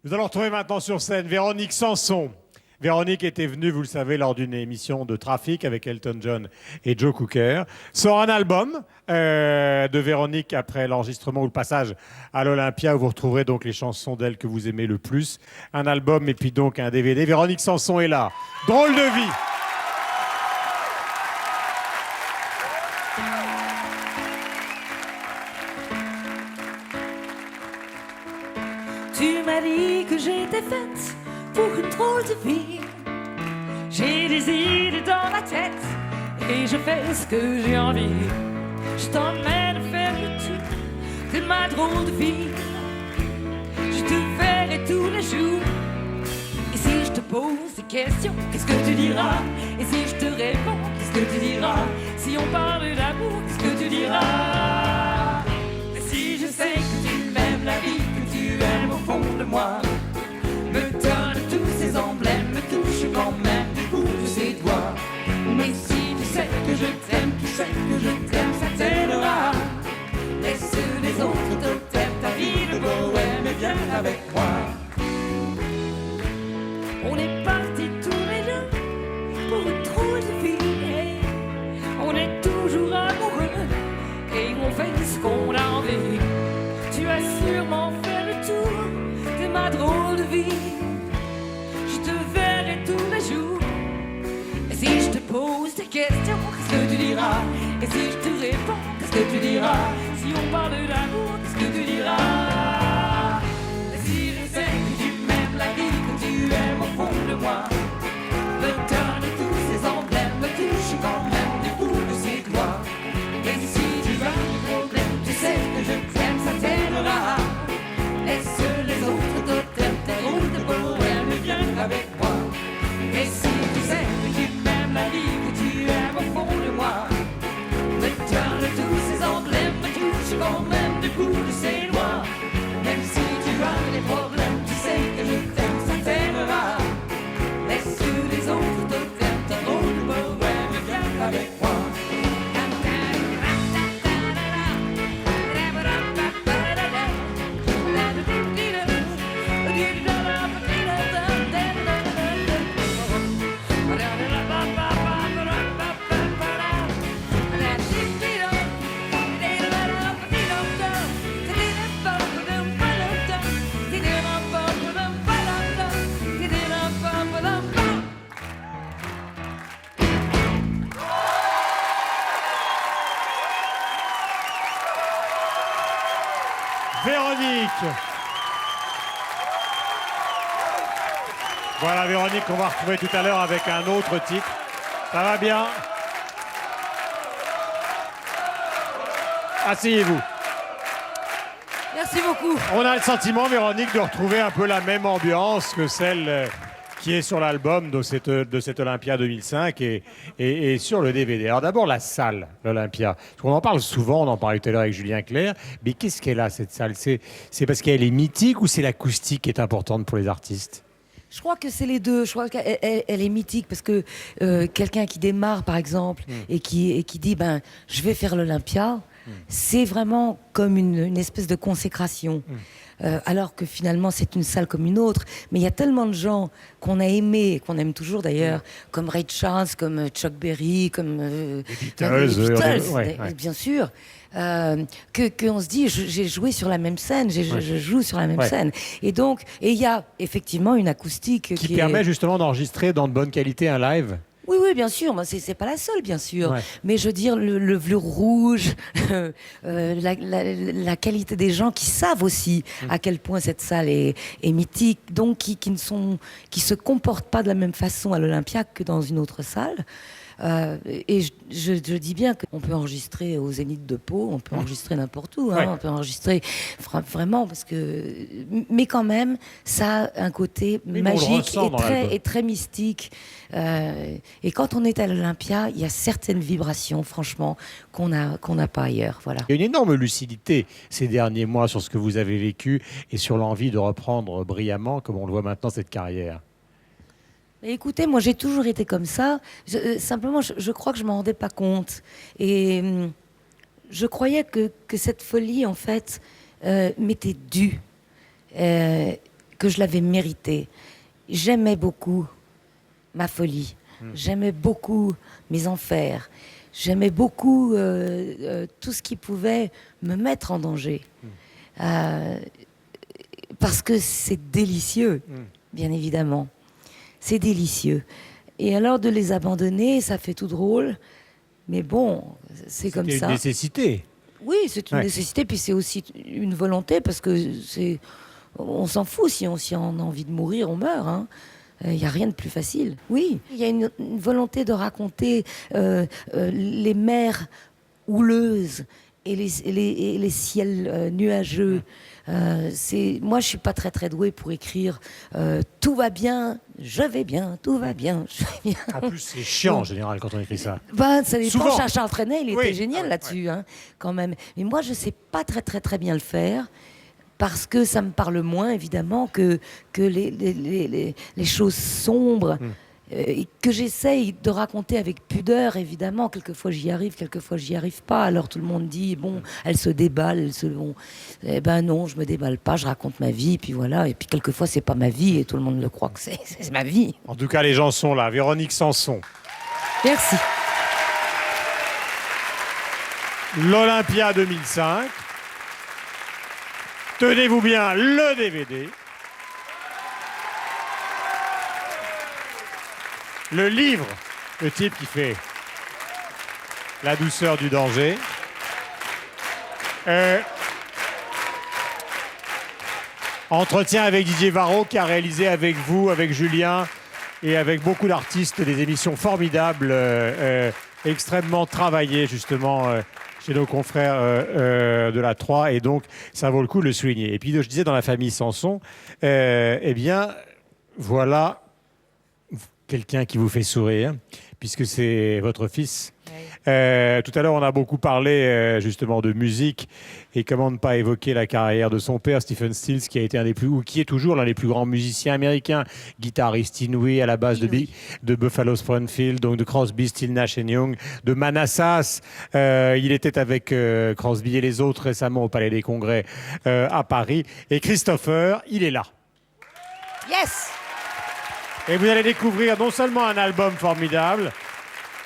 Nous allons retrouver maintenant sur scène Véronique Sanson. Véronique était venue, vous le savez, lors d'une émission de Trafic avec Elton John et Joe Cooker. Sort un album de Véronique après l'enregistrement ou le passage à l'Olympia où vous retrouverez donc les chansons d'elle que vous aimez le plus. Un album et puis donc un DVD. Véronique Sanson est là. Drôle de vie. Tu m'as dit que j'étais faite pour une drôle de vie. J'ai des idées dans la tête et je fais ce que j'ai envie. Je t'emmène faire le tour de ma drôle de vie. Je te verrai tous les jours. Et si je te pose des questions, qu'est-ce que tu diras? Et si je te réponds, qu'est-ce que tu diras? Si on parle d'amour, qu'est-ce que tu diras? Et si je sais que tu m'aimes la vie, que tu aimes au fond de moi, me donne tous ces emblèmes, me touche quand même du bout de ses doigts. Mais si tu sais que je t'aime, tu sais que je t'aime, ça t'aidera. Laisse les autres te t'aiment, ta vie de bohème et viens avec moi. On est partis tous les deux pour une drôle de vie. On est toujours amoureux et on fait ce qu'on a envie. Tu as sûrement fait le tour de ma drôle de vie. Je te verrai tous les jours. Et si je te pose des questions, qu'est-ce que tu diras? Et si je te réponds, qu'est-ce que tu diras? Si on parle d'amour, qu'est-ce que tu diras? Et si je sais que tu m'aimes la vie, que tu aimes au fond de moi, me donne tous ces emblèmes, me touche quand même du bout de ses doigts. Et si tu as des problèmes, tu sais que je t'aime, ça t'aidera. Laisse les autres te t'aiment, tes rôles de bohème, et viens avec moi. Et si tu sais que tu m'aimes la vie, que tu aimes au fond de moi, me donne tous ces emblèmes, me touche quand même du bout de ses doigts. Même si tu as des problèmes, tu sais que je t'aime, ça t'aidera. Laisse les autres te t'aiment, tes rôles de bohème, et viens avec moi. Véronique. Voilà Véronique qu'on va retrouver tout à l'heure avec un autre titre. Ça va bien? Asseyez-vous. Merci beaucoup. On a le sentiment, Véronique, de retrouver un peu la même ambiance que celle qui est sur l'album de cette Olympia 2005 et sur le DVD. Alors d'abord, la salle, l'Olympia. On en parle souvent, on en parlait tout à l'heure avec Julien Clerc, mais qu'est-ce qu'elle a, cette salle? C'est parce qu'elle est mythique ou c'est l'acoustique qui est importante pour les artistes? Je crois que c'est les deux. Je crois qu'elle est mythique parce que quelqu'un qui démarre, par exemple, et qui dit ben, je vais faire l'Olympia, c'est vraiment comme une espèce de consécration. Alors que finalement, c'est une salle comme une autre. Mais il y a tellement de gens qu'on a aimés, et qu'on aime toujours d'ailleurs, comme Ray Charles, comme Chuck Berry, comme Les Beatles, bien sûr. Qu'on se dit, j'ai joué sur la même scène, je joue sur la même scène. Et donc, il y a effectivement une acoustique qui permet justement d'enregistrer dans de bonne qualité un live. Oui, oui, bien sûr. Moi, c'est pas la seule, bien sûr. Ouais. Mais je veux dire, le velours rouge, la qualité des gens qui savent aussi à quel point cette salle est mythique, donc qui se comportent pas de la même façon à l'Olympia que dans une autre salle. Et je dis bien qu'on peut enregistrer au Zénith de Pau, on peut enregistrer n'importe où, hein, on peut enregistrer vraiment parce que, mais quand même, ça a un côté magique et très mystique. Et quand on est à l'Olympia, il y a certaines vibrations, franchement, qu'on n'a pas ailleurs. Voilà. Il y a une énorme lucidité ces derniers mois sur ce que vous avez vécu et sur l'envie de reprendre brillamment, comme on le voit maintenant, cette carrière. Mais écoutez, moi j'ai toujours été comme ça. Simplement, je crois que je m'en rendais pas compte. Et je croyais que cette folie, en fait, m'était due. que je l'avais mérité. J'aimais beaucoup ma folie. J'aimais beaucoup mes enfers. J'aimais beaucoup tout ce qui pouvait me mettre en danger. Parce que c'est délicieux, bien évidemment. C'est délicieux. Et alors de les abandonner, ça fait tout drôle. Mais bon, c'est comme ça. C'est une nécessité. Oui, c'est une nécessité, puis c'est aussi une volonté, parce que on s'en fout, si on a envie de mourir, on meurt. Hein. Il n'y a rien de plus facile. Oui, il y a une volonté de raconter les mers houleuses et les ciels nuageux. Moi, je suis pas très très douée pour écrire tout va bien, je vais bien, tout va bien, je vais bien. En plus, c'est chiant en général quand on écrit ça. Ça dépend. Souvent. Charles Trenet, il était génial là-dessus, hein, quand même. Mais moi, je sais pas très très très bien le faire. Parce que ça me parle moins, évidemment, que les choses sombres, que j'essaye de raconter avec pudeur, évidemment. Quelquefois, j'y arrive, quelquefois, j'y arrive pas. Alors, tout le monde dit, bon, elle se déballe. Eh ben non, je me déballe pas, je raconte ma vie, puis voilà. Et puis, quelquefois, c'est pas ma vie, et tout le monde le croit que c'est ma vie. En tout cas, les gens sont là. Véronique Sanson. Merci. L'Olympia 2005. Tenez-vous bien, le DVD. Le livre, le type qui fait La douceur du danger. Entretien avec Didier Varro qui a réalisé avec vous, avec Julien et avec beaucoup d'artistes des émissions formidables, extrêmement travaillées justement chez nos confrères de la 3, et donc ça vaut le coup de le souligner. Et puis je disais dans la famille Sanson, eh bien voilà quelqu'un qui vous fait sourire, puisque c'est votre fils. Tout à l'heure, on a beaucoup parlé justement de musique, et comment ne pas évoquer la carrière de son père, Stephen Stills, qui a été ou qui est toujours l'un des plus grands musiciens américains, guitariste inouï à la base de Buffalo Springfield, donc de Crosby, Stills, Nash Young, de Manassas. Il était avec Crosby et les autres récemment au Palais des Congrès à Paris. Et Christopher, il est là. Yes! Et vous allez découvrir non seulement un album formidable,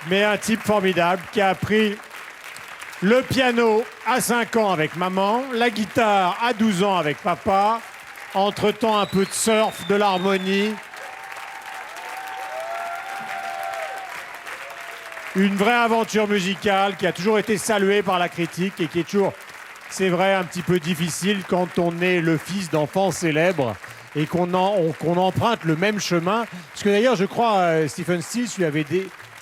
mais un type formidable qui a appris le piano à 5 ans avec maman, la guitare à 12 ans avec papa, entre-temps un peu de surf, de l'harmonie. Une vraie aventure musicale qui a toujours été saluée par la critique et qui est toujours, c'est vrai, un petit peu difficile quand on est le fils d'enfants célèbres et qu'on emprunte le même chemin. Parce que d'ailleurs, je crois, Stephen Stills lui avait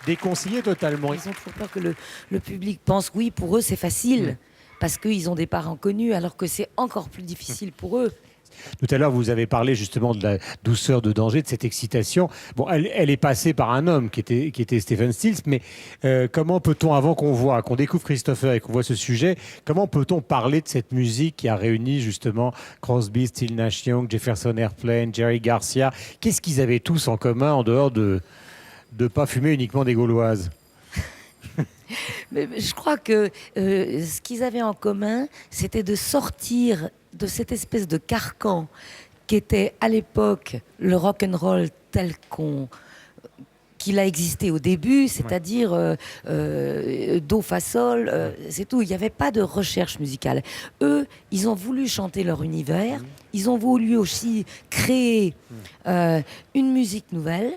déconseillé totalement. Ils ont trop peur que le public pense, oui, pour eux, c'est facile, parce qu'ils ont des parents connus, alors que c'est encore plus difficile pour eux. Tout à l'heure, vous avez parlé justement de la douceur de danger, de cette excitation. Bon, elle est passée par un homme qui était Stephen Stills, mais comment peut-on, avant qu'on découvre Christopher et qu'on voit ce sujet, comment peut-on parler de cette musique qui a réuni justement Crosby, Stills, Nash Young, Jefferson Airplane, Jerry Garcia? Qu'est-ce qu'ils avaient tous en commun en dehors de ne pas fumer uniquement des Gauloises? Mais je crois que ce qu'ils avaient en commun, c'était de sortir de cette espèce de carcan qui était à l'époque le rock and roll tel qu'il a existé au début, c'est-à-dire do, fa, sol, c'est tout. Il n'y avait pas de recherche musicale. Eux, ils ont voulu chanter leur univers, ils ont voulu aussi créer une musique nouvelle.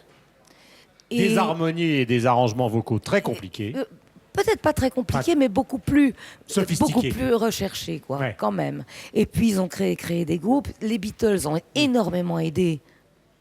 Des harmonies et des arrangements vocaux très compliqués. Peut-être pas très compliqué, mais beaucoup plus recherché, quoi, ouais. Quand même. Et puis, ils ont créé des groupes. Les Beatles ont énormément aidé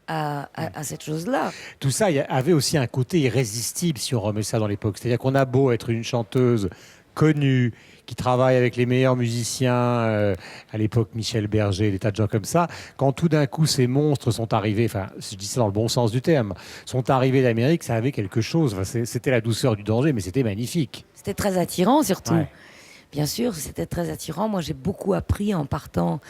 à cette chose-là. Tout ça avait aussi un côté irrésistible, si on remet ça dans l'époque. C'est-à-dire qu'on a beau être une chanteuse connue, qui travaille avec les meilleurs musiciens, à l'époque Michel Berger, des tas de gens comme ça, quand tout d'un coup ces monstres sont arrivés, enfin je dis ça dans le bon sens du terme, sont arrivés d'Amérique, ça avait quelque chose, enfin, c'était la douceur du danger, mais c'était magnifique. C'était très attirant surtout. Ouais. Bien sûr, c'était très attirant. Moi, j'ai beaucoup appris en partant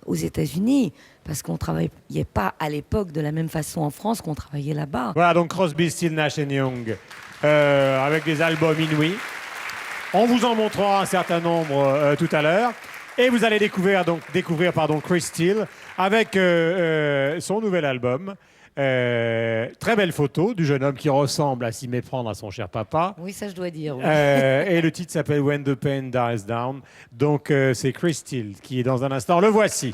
aux États-Unis, parce qu'on ne travaillait pas à l'époque de la même façon en France qu'on travaillait là-bas. Voilà, donc Crosby, Stills, Nash Young, avec des albums inouïs. On vous en montrera un certain nombre tout à l'heure. Et vous allez découvrir Chris Steele avec son nouvel album. Très belle photo du jeune homme qui ressemble à s'y méprendre à son cher papa. Oui, ça je dois dire. Oui. Et le titre s'appelle When the Pain Dies Down. Donc c'est Chris Steele qui est dans un instant. Le voici.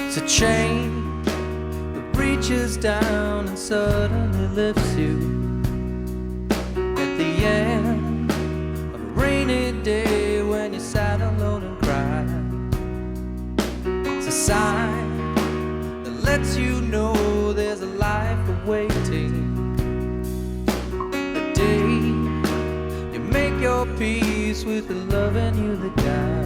It's a chain that reaches down and suddenly lifts you at the end of a rainy day when you sat alone and cried. It's a sign that lets you know there's a life awaiting. The day you make your peace with the love in you that died.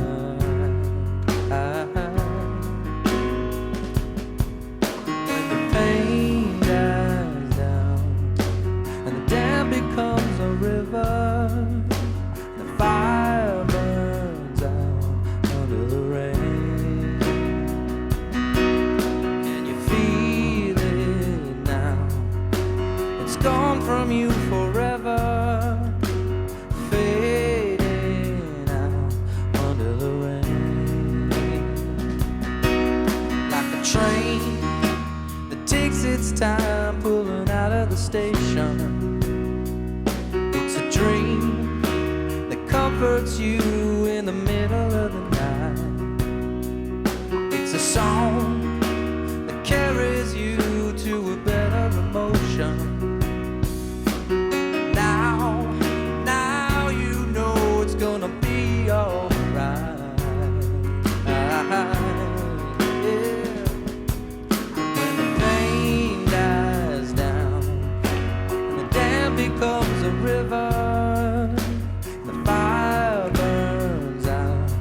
Time pulling out of the station. It's a dream that comforts you in the middle of the night. It's a song that carries you to a better emotion. Now you know it's gonna be alright. Becomes a river, the fire burns out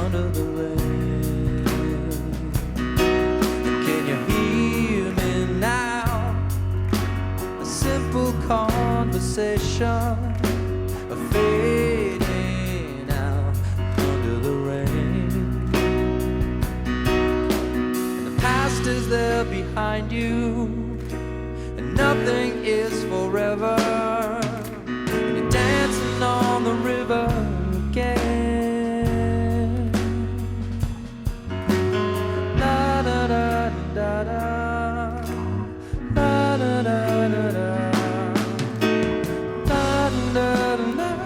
under the rain. Can you hear me now? A simple conversation, fading out under the rain. And the past is there behind you, and nothing is forever. And you're dancing on the river again. La da da da da, la da da da da, la da da da.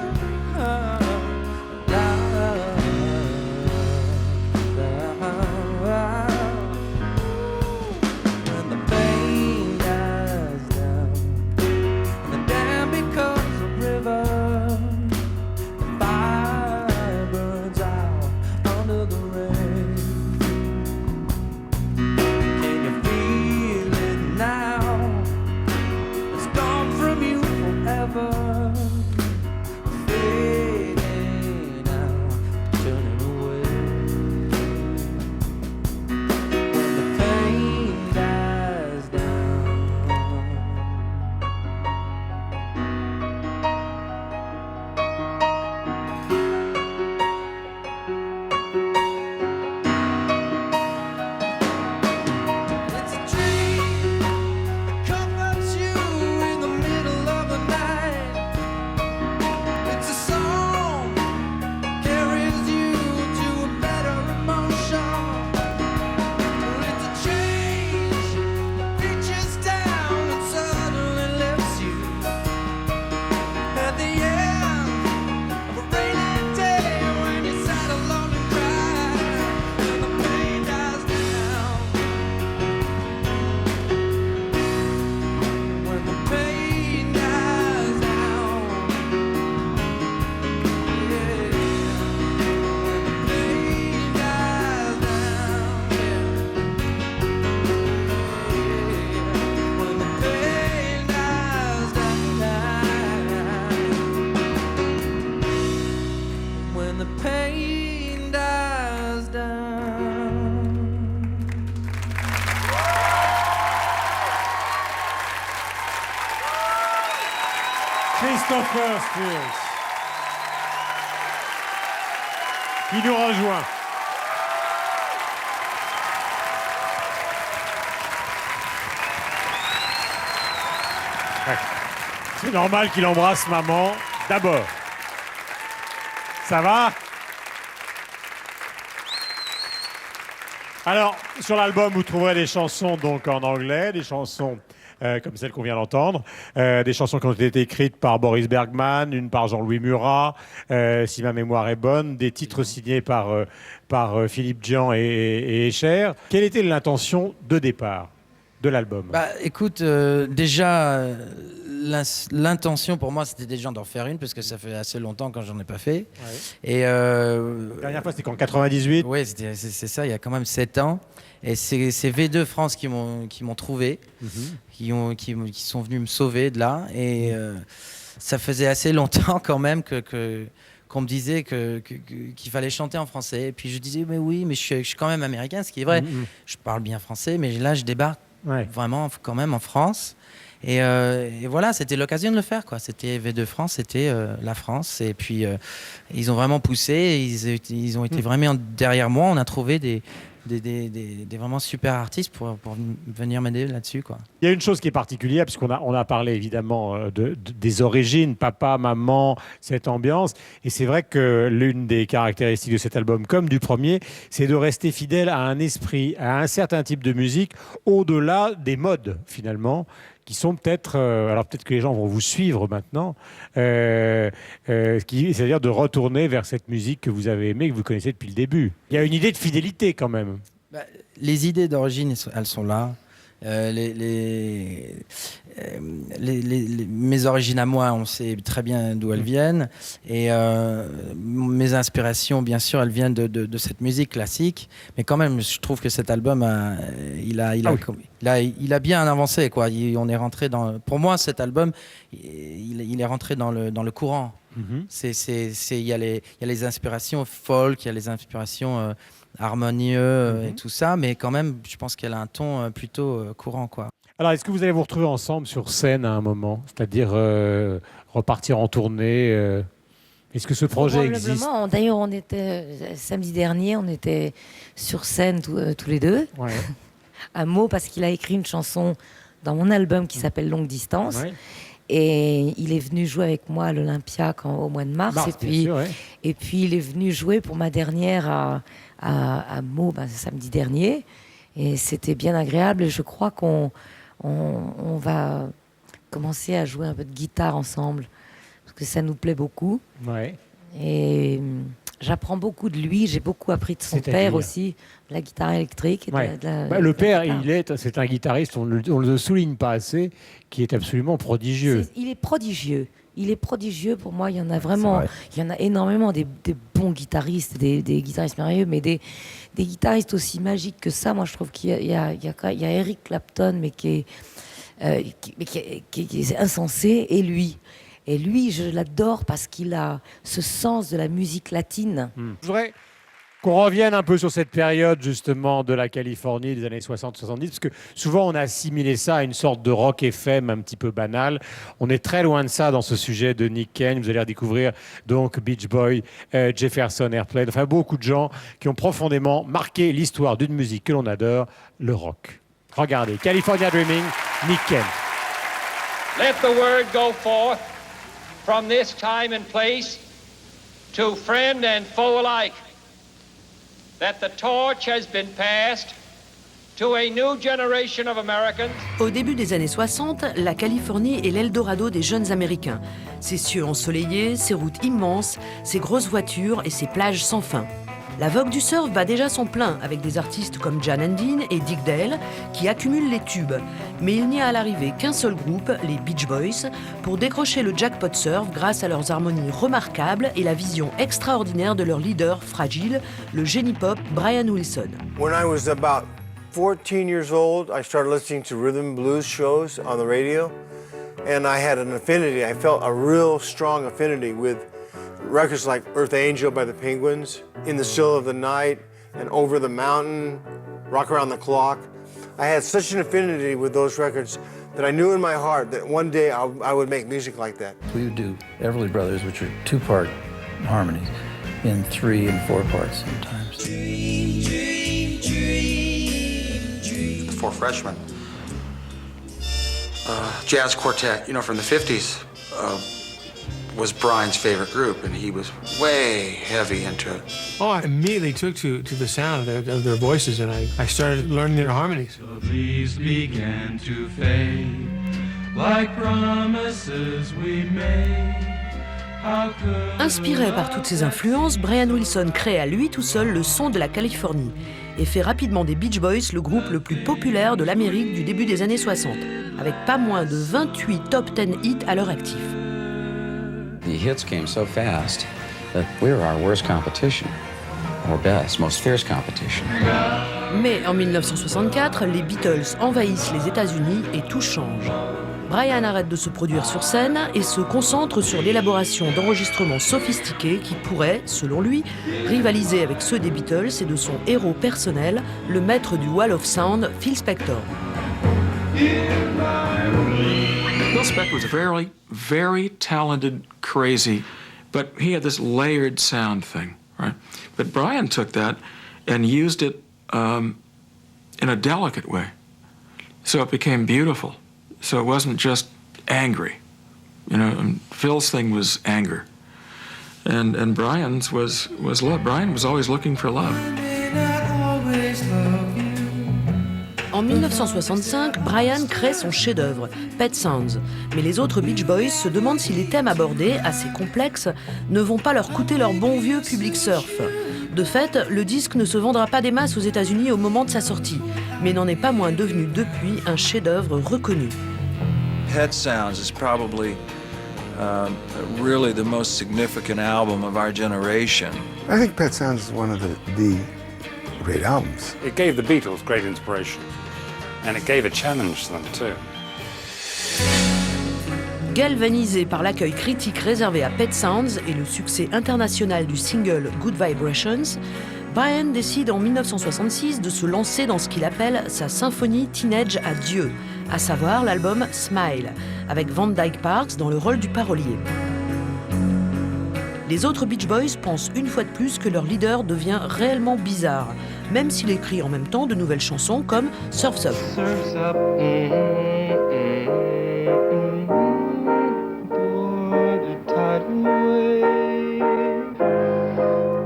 Christopher Sturz, qui nous rejoint. Ouais. C'est normal qu'il embrasse maman d'abord. Ça va? Alors, sur l'album, vous trouverez des chansons donc en anglais, des chansons comme celle qu'on vient d'entendre, des chansons qui ont été écrites par Boris Bergman, une par Jean-Louis Murat, si ma mémoire est bonne, des titres signés par Philippe Dian et Escher. Quelle était l'intention de départ de l'album? Bah, écoute, déjà, l'intention pour moi, c'était déjà d'en faire une, parce que ça fait assez longtemps quand j'en ai pas fait. Ouais. Et La dernière fois, c'était qu'en 98. oui, c'est ça, il y a quand même 7 ans. Et c'est V2 France qui m'ont trouvé, qui sont venus me sauver de là. Et ça faisait assez longtemps quand même qu'on me disait qu'il fallait chanter en français. Et puis je disais, mais oui, mais je suis quand même américain, ce qui est vrai. Je parle bien français, mais là, je débarque vraiment quand même en France. Et voilà, c'était l'occasion de le faire, quoi. C'était V2 France, c'était la France. Et puis, ils ont vraiment poussé, ils ont été vraiment derrière moi. On a trouvé des vraiment super artistes pour venir m'aider là-dessus, quoi. Il y a une chose qui est particulière, puisqu'on a parlé évidemment des origines, papa, maman, cette ambiance. Et c'est vrai que l'une des caractéristiques de cet album, comme du premier, c'est de rester fidèle à un esprit, à un certain type de musique, au-delà des modes, finalement, qui sont peut-être, alors peut-être que les gens vont vous suivre maintenant, c'est-à-dire de retourner vers cette musique que vous avez aimée, que vous connaissez depuis le début. Il y a une idée de fidélité quand même. Bah, les idées d'origine, elles sont là. Mes origines à moi, on sait très bien d'où elles viennent. Et mes inspirations, bien sûr, elles viennent de cette musique classique. Mais quand même, je trouve que cet album, il a bien avancé, quoi. On est rentré pour moi, cet album, il est rentré dans le courant. Il y a les inspirations folk, il y a les inspirations harmonieux et tout ça, mais quand même, je pense qu'elle a un ton plutôt courant, quoi. Alors, est-ce que vous allez vous retrouver ensemble sur scène à un moment? C'est-à-dire repartir en tournée Est-ce que ce projet existe? D'ailleurs, on était samedi dernier, on était sur scène tous les deux. Ouais. À Meaux, parce qu'il a écrit une chanson dans mon album qui s'appelle Longue Distance. Ouais. Et il est venu jouer avec moi à l'Olympia au mois de mars. Et puis, il est venu jouer pour ma dernière à Meaux samedi dernier. Et c'était bien agréable. Et je crois qu'on va commencer à jouer un peu de guitare ensemble. Parce que ça nous plaît beaucoup. Ouais. Et j'apprends beaucoup de lui. J'ai beaucoup appris de son père aussi. De la guitare électrique. Le père, c'est un guitariste, on ne le souligne pas assez, qui est absolument prodigieux. Il est prodigieux. Il est prodigieux pour moi. Il y en a vraiment. Il y en a énormément des bons guitaristes, des guitaristes merveilleux, mais des guitaristes aussi magiques que ça. Moi, je trouve qu'il y a Eric Clapton, mais qui est insensé, et lui. Et lui, je l'adore parce qu'il a ce sens de la musique latine. Je voudrais qu'on revienne un peu sur cette période justement de la Californie des années 60-70, parce que souvent on a assimilé ça à une sorte de rock FM un petit peu banal. On est très loin de ça dans ce sujet de Nick Cave. Vous allez redécouvrir donc Beach Boy, Jefferson Airplane, enfin beaucoup de gens qui ont profondément marqué l'histoire d'une musique que l'on adore, le rock. Regardez, California Dreaming, Nick Cave. Let the word go forth from this time and place to friend and foe alike, that the torch has been passed to a new generation of Americans. Au début des années 60, la Californie est l'Eldorado des jeunes Américains. Ses cieux ensoleillés, ses routes immenses, ses grosses voitures et ses plages sans fin. La vogue du surf bat déjà son plein avec des artistes comme Jan Dean et Dick Dale qui accumulent les tubes. Mais il n'y a à l'arrivée qu'un seul groupe, les Beach Boys, pour décrocher le jackpot surf grâce à leurs harmonies remarquables et la vision extraordinaire de leur leader fragile, le génie pop Brian Wilson. When I was about 14 years old, I started listening to rhythm and blues shows on the radio, and I had an affinity. I felt a real strong affinity with records like Earth Angel by the Penguins, In the Still of the Night, and Over the Mountain, Rock Around the Clock. I had such an affinity with those records that I knew in my heart that one day I would make music like that. We would do Everly Brothers, which are 2-part harmonies, in 3 and 4 parts sometimes. The Four Freshmen. Jazz quartet, you know, from the 50s, was Brian's favorite group, and he was way heavy into it. Oh, I immediately took to the sound of their voices, and I started learning their harmonies. The leaves began to fade, like promises we made. Inspiré par toutes ces influences, Brian Wilson crée à lui tout seul le son de la Californie et fait rapidement des Beach Boys le groupe le plus populaire de l'Amérique du début des années 60, avec pas moins de 28 top 10 hits à leur actif. The hits came so fast that we were our worst competition, or best, most fierce competition. Mais en 1964, les Beatles envahissent les États-Unis et tout change. Brian arrête de se produire sur scène et se concentre sur l'élaboration d'enregistrements sophistiqués qui pourraient, selon lui, rivaliser avec ceux des Beatles et de son héros personnel, le maître du Wall of Sound, Phil Spector. Phil Spector was very, very talented, crazy, but he had this layered sound thing, right? But Brian took that and used it in a delicate way, so it became beautiful. So it wasn't just angry, you know. And Phil's thing was anger, and Brian's was love. Brian was always looking for love. En 1965, Brian crée son chef-d'œuvre, Pet Sounds. Mais les autres Beach Boys se demandent si les thèmes abordés, assez complexes, ne vont pas leur coûter leur bon vieux public surf. De fait, le disque ne se vendra pas des masses aux États-Unis au moment de sa sortie, mais n'en est pas moins devenu depuis un chef-d'œuvre reconnu. Pet Sounds is probably really the most significant album of our generation. I think Pet Sounds is one of the great albums. It gave the Beatles great inspiration, and it gave a challenge to them too. Galvanisé par l'accueil critique réservé à Pet Sounds et le succès international du single Good Vibrations, Brian décide en 1966 de se lancer dans ce qu'il appelle sa symphonie teenage à Dieu, à savoir l'album Smile, avec Van Dyke Parks dans le rôle du parolier. Les autres Beach Boys pensent une fois de plus que leur leader devient réellement bizarre, même s'il écrit en même temps de nouvelles chansons comme Surf's Up. Surf's up, board a tidal wave,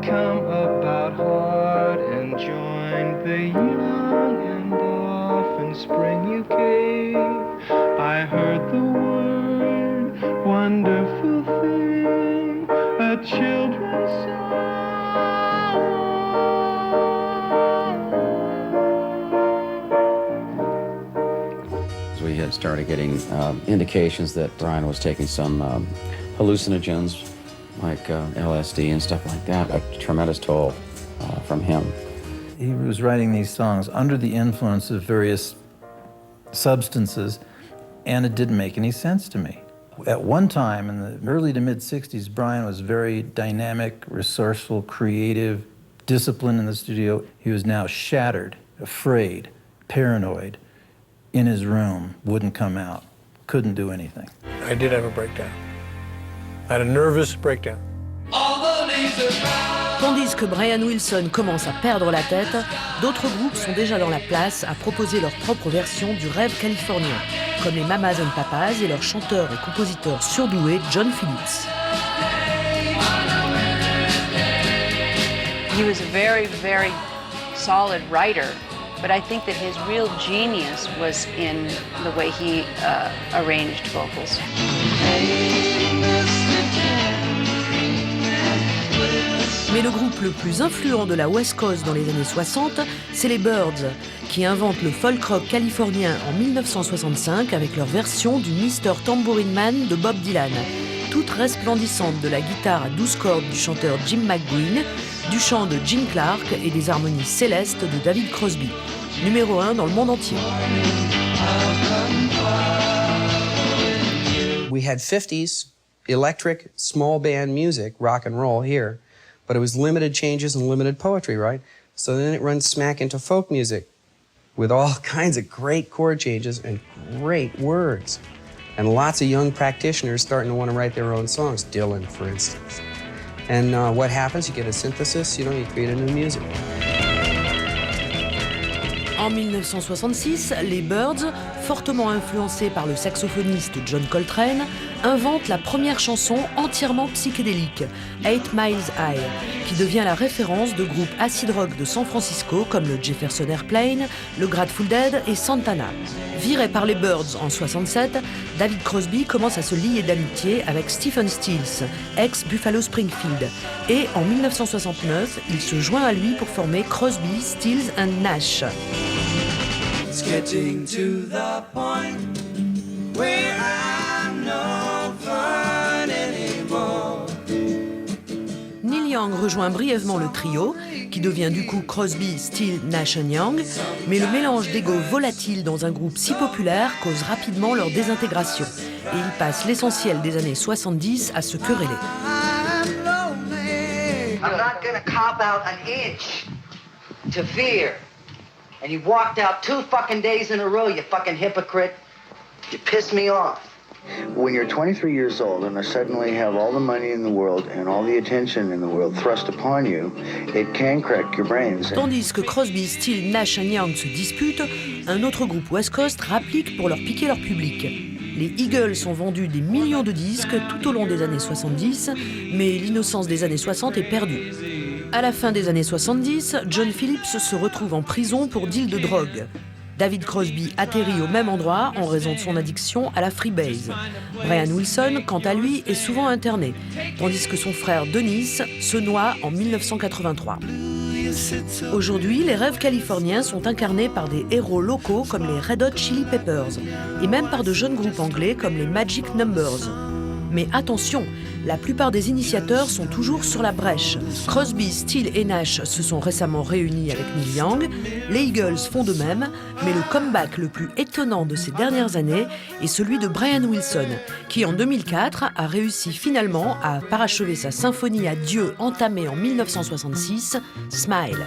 come about hard and join the young and often spring you gave. I heard the word, wonderful thing, a children's song. We had started getting indications that Brian was taking some hallucinogens like LSD and stuff like that. A tremendous toll from him. He was writing these songs under the influence of various substances, and it didn't make any sense to me. At one time, in the early to mid-60s, Brian was very dynamic, resourceful, creative, disciplined in the studio. He was now shattered, afraid, paranoid, in his room, wouldn't come out, couldn't do anything. I did have a breakdown. I had a nervous breakdown. Tandis que Brian Wilson commence à perdre la tête, d'autres groupes sont déjà dans la place à proposer leur propre version du rêve californien, comme les Mamas and Papas et leur chanteur et compositeur surdoué John Phillips. He was a very, very solid writer, but I think that his real genius was in the way he arranged vocals. Mais le groupe le plus influent de la West Coast dans les années 60, c'est les Byrds, qui inventent le folk rock californien en 1965 avec leur version du Mr. Tambourine Man de Bob Dylan, toute resplendissante de la guitare à 12 cordes du chanteur Jim McGuinn, du chant de Jim Clark et des harmonies célestes de David Crosby. Numéro 1 dans le monde entier. We had 50s electric small band music, rock and roll here, but it was limited changes and limited poetry, right? So then it runs smack into folk music. with all kinds of great chord changes and great words. And lots of young practitioners starting to want to write their own songs, Dylan, for instance. And what happens? You get a synthesis, you create a new music. En 1966, les Byrds, fortement influencés par le saxophoniste John Coltrane, inventent la première chanson entièrement psychédélique, 8 Miles High, qui devient la référence de groupes acid rock de San Francisco comme le Jefferson Airplane, le Grateful Dead et Santana. Viré par les Byrds en 67, David Crosby commence à se lier d'amitié avec Stephen Stills, ex-Buffalo Springfield, et en 1969, il se joint à lui pour former Crosby, Stills and Nash. It's getting to the point where I'm no fun anymore. Neil Young rejoint brièvement le trio, qui devient du coup Crosby, Stills, Nash & Young, mais le mélange d'ego volatiles dans un groupe si populaire cause rapidement leur désintégration, et ils passent l'essentiel des années 70 à se quereller. I'm not gonna cop out an inch to fear. And you walked out 2 fucking days in a row, you fucking hypocrite. You pissed me off. When you're 23 years old and suddenly have all the money in the world and all the attention in the world thrust upon you, it can crack your brains. Tandis que Crosby, Stills, Nash & Young se disputent, un autre groupe West Coast rapplique pour leur piquer leur public. Les Eagles ont vendu des millions de disques tout au long des années 70, mais l'innocence des années 60 est perdue. À la fin des années 70, John Phillips se retrouve en prison pour deal de drogue. David Crosby atterrit au même endroit en raison de son addiction à la freebase. Brian Wilson, quant à lui, est souvent interné, tandis que son frère Dennis se noie en 1983. Aujourd'hui, les rêves californiens sont incarnés par des héros locaux comme les Red Hot Chili Peppers, et même par de jeunes groupes anglais comme les Magic Numbers. Mais attention, la plupart des initiateurs sont toujours sur la brèche. Crosby, Stills et Nash se sont récemment réunis avec Neil Young, les Eagles font de même, mais le comeback le plus étonnant de ces dernières années est celui de Brian Wilson, qui en 2004 a réussi finalement à parachever sa symphonie à Dieu entamée en 1966, Smile.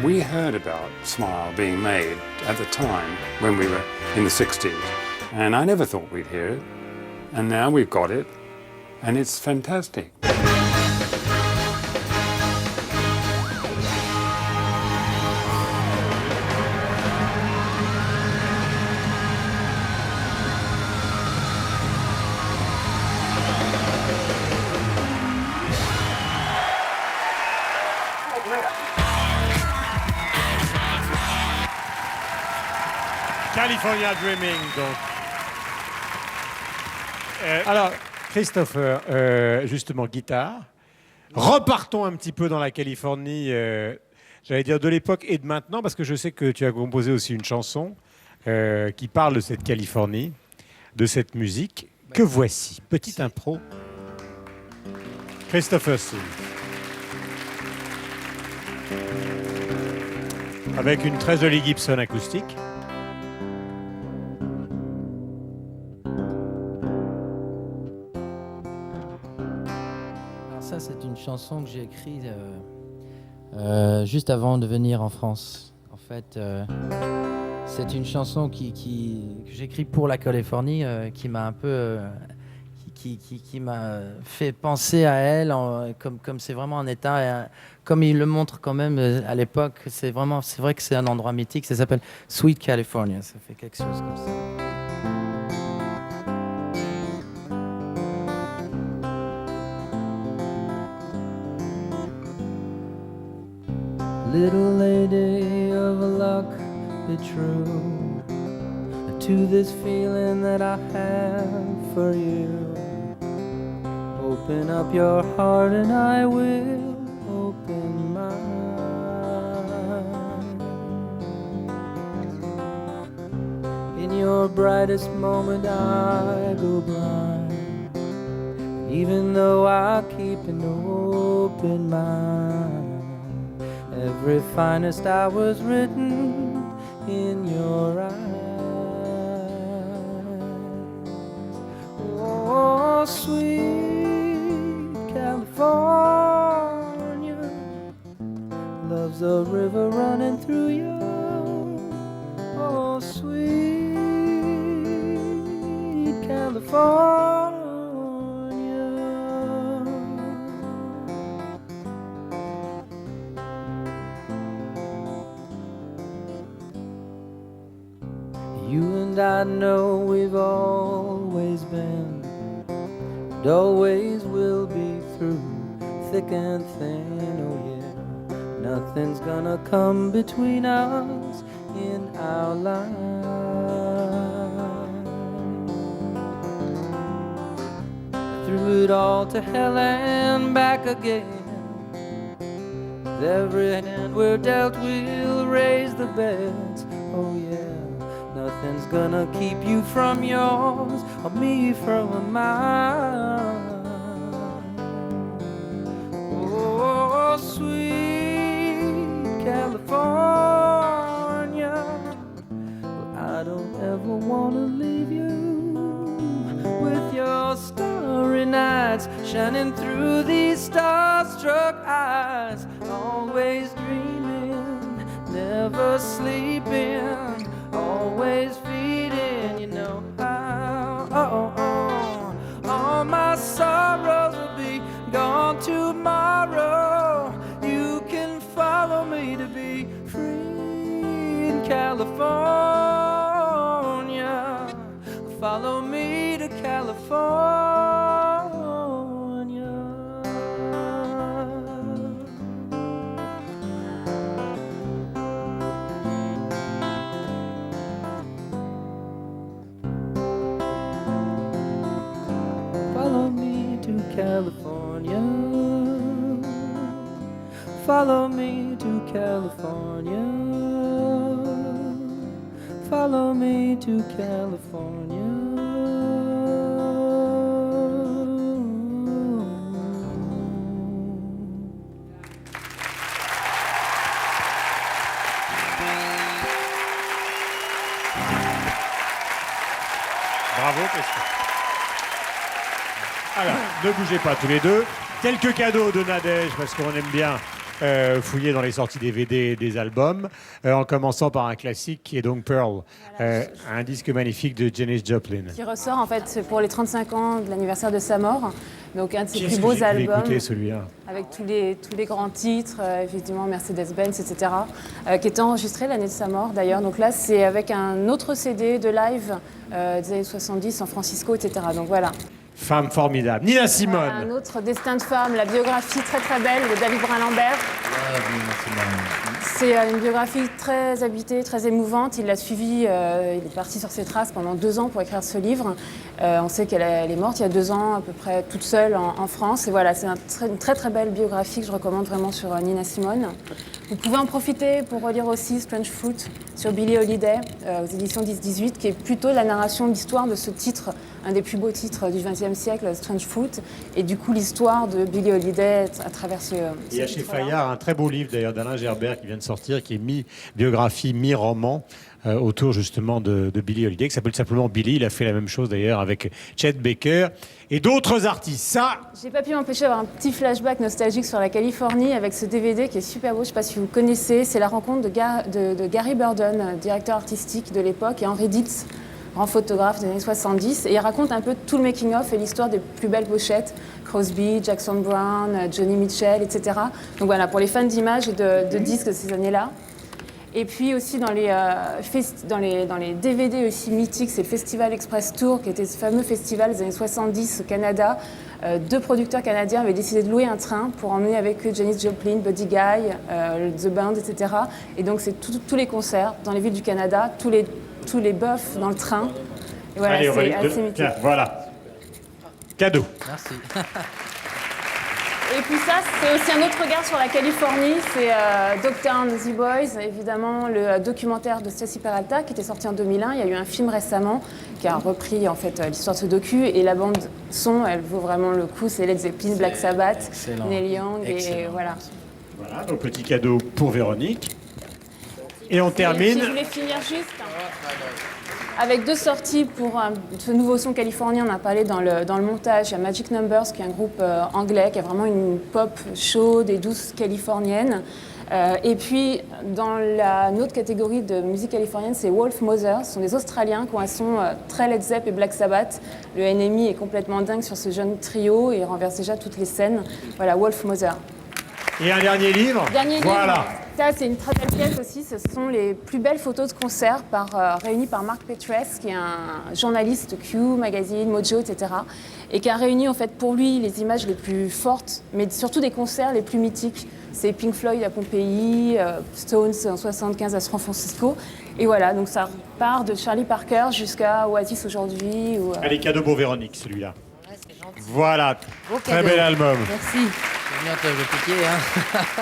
We heard about Smile being made at the time when we were in the 60s, and I never thought we'd hear it. And now we've got it, and it's fantastic. California Dreaming, donc. Alors, Christopher, justement, guitare. Repartons un petit peu dans la Californie, j'allais dire de l'époque et de maintenant, parce que je sais que tu as composé aussi une chanson qui parle de cette Californie, de cette musique. Que voici, petite impro. Christopher Sue. Avec une très jolie Gibson acoustique. Ça, c'est une chanson que j'ai écrite juste avant de venir en France. En fait, c'est une chanson que j'écris pour la Californie, qui m'a un peu, qui m'a fait penser à elle, comme c'est vraiment un état, comme il le montre quand même à l'époque. C'est vrai que c'est un endroit mythique. Ça s'appelle Sweet California. Ça fait quelque chose comme ça. Little lady of luck, be true to this feeling that I have for you. Open up your heart and I will open mine. In your brightest moment I go blind, even though I keep an open mind. Every finest hour was written in your eyes. Oh, Oh, sweet California, love's a river running through you. Oh, sweet California. You and I know we've always been, and always will be through thick and thin, oh yeah. Nothing's gonna come between us in our life. Through it all to hell and back again. With every hand we're dealt, we'll raise the beds, oh yeah. Nothing's gonna keep you from yours or me from mine. Oh, sweet California, well, I don't ever wanna leave you with your starry nights shining through these star-struck eyes. Always dreaming, never sleeping, always feeding, you know how. All my sorrows will be gone tomorrow. You can follow me to be free in California. Follow me to California. California, follow me to California, follow me to California. Bravo, Christophe. Alors, ne bougez pas tous les deux. Quelques cadeaux de Nadège, parce qu'on aime bien fouiller dans les sorties DVD des albums, en commençant par un classique qui est donc Pearl, un disque magnifique de Janis Joplin. Qui ressort en fait pour les 35 ans de l'anniversaire de sa mort. Donc un de ses plus beaux J'ai albums. écouté celui-là. Avec tous les grands titres, effectivement Mercedes-Benz, etc. Qui était enregistré l'année de sa mort d'ailleurs. Donc là c'est avec un autre CD de live des années 70 San Francisco, etc. Donc voilà. Femme formidable. Nina Simone. Voilà, un autre destin de femme, la biographie très très belle de David Brun-Lambert. C'est une biographie très habitée, très émouvante. Il l'a suivie, il est parti sur ses traces pendant 2 ans pour écrire ce livre. On sait qu'elle est morte il y a 2 ans, à peu près toute seule en France. Et voilà, c'est une très très belle biographie que je recommande vraiment sur Nina Simone. Vous pouvez en profiter pour relire aussi Strange Fruit sur Billie Holiday aux éditions 10-18, qui est plutôt la narration de l'histoire de ce titre, un des plus beaux titres du XXe siècle, Strange Fruit, et du coup l'histoire de Billie Holiday à travers ce Il y a chez Fayard un très beau livre d'ailleurs d'Alain Gerbert qui vient de sortir, qui est mi-biographie, mi-roman, autour justement de Billie Holiday, qui s'appelle simplement Billie. Il a fait la même chose d'ailleurs avec Chet Baker et d'autres artistes. Ça, j'ai pas pu m'empêcher d'avoir un petit flashback nostalgique sur la Californie avec ce DVD qui est super beau, je sais pas si vous connaissez, c'est la rencontre de Gary Burden, directeur artistique de l'époque, et Henry Dix, grand photographe des années 70, et il raconte un peu tout le making-of et l'histoire des plus belles pochettes, Crosby, Jackson Browne, Johnny Mitchell, etc. Donc voilà, pour les fans d'images et de disques de ces années-là. Et puis aussi dans les DVD aussi mythiques, c'est le Festival Express Tour, qui était ce fameux festival des années 70 au Canada. 2 producteurs canadiens avaient décidé de louer un train pour emmener avec eux Janis Joplin, Buddy Guy, The Band, etc. Et donc c'est tous les concerts dans les villes du Canada, tous les bœufs dans le train. Et voilà, allez, c'est assez mythique. Tiens, voilà. Cadeau. Merci. Et puis ça, c'est aussi un autre regard sur la Californie, c'est Dogtown The Boys, évidemment le documentaire de Stacy Peralta qui était sorti en 2001. Il y a eu un film récemment qui a repris en fait l'histoire de ce docu, et la bande son, elle vaut vraiment le coup. C'est Led Zeppelin, Black Sabbath, Neil Young, et voilà. Voilà, nos petits cadeaux pour Véronique. Et on termine. Je voulais finir juste. Avec 2 sorties pour ce nouveau son californien, on a parlé dans le montage. Il y a Magic Numbers, qui est un groupe anglais, qui a vraiment une pop chaude et douce californienne. Et puis, dans une autre catégorie de musique californienne, c'est Wolf Mother. Ce sont des Australiens qui ont un son très Led Zepp et Black Sabbath. Le NME est complètement dingue sur ce jeune trio et il renverse déjà toutes les scènes. Voilà, Wolf Mother. Et un dernier livre. Voilà. Ça, c'est une très belle pièce aussi. Ce sont les plus belles photos de concert réunies par Mark Petress, qui est un journaliste Q, Magazine, Mojo, etc. Et qui a réuni en fait pour lui les images les plus fortes, mais surtout des concerts les plus mythiques. C'est Pink Floyd à Pompéi, Stones en 75 à San Francisco. Et voilà, donc ça part de Charlie Parker jusqu'à Oasis aujourd'hui. Allez, cadeau pour Véronique, celui-là. Voilà, Beau très cadeau. bel album. Merci. Je viens te le piquer, hein.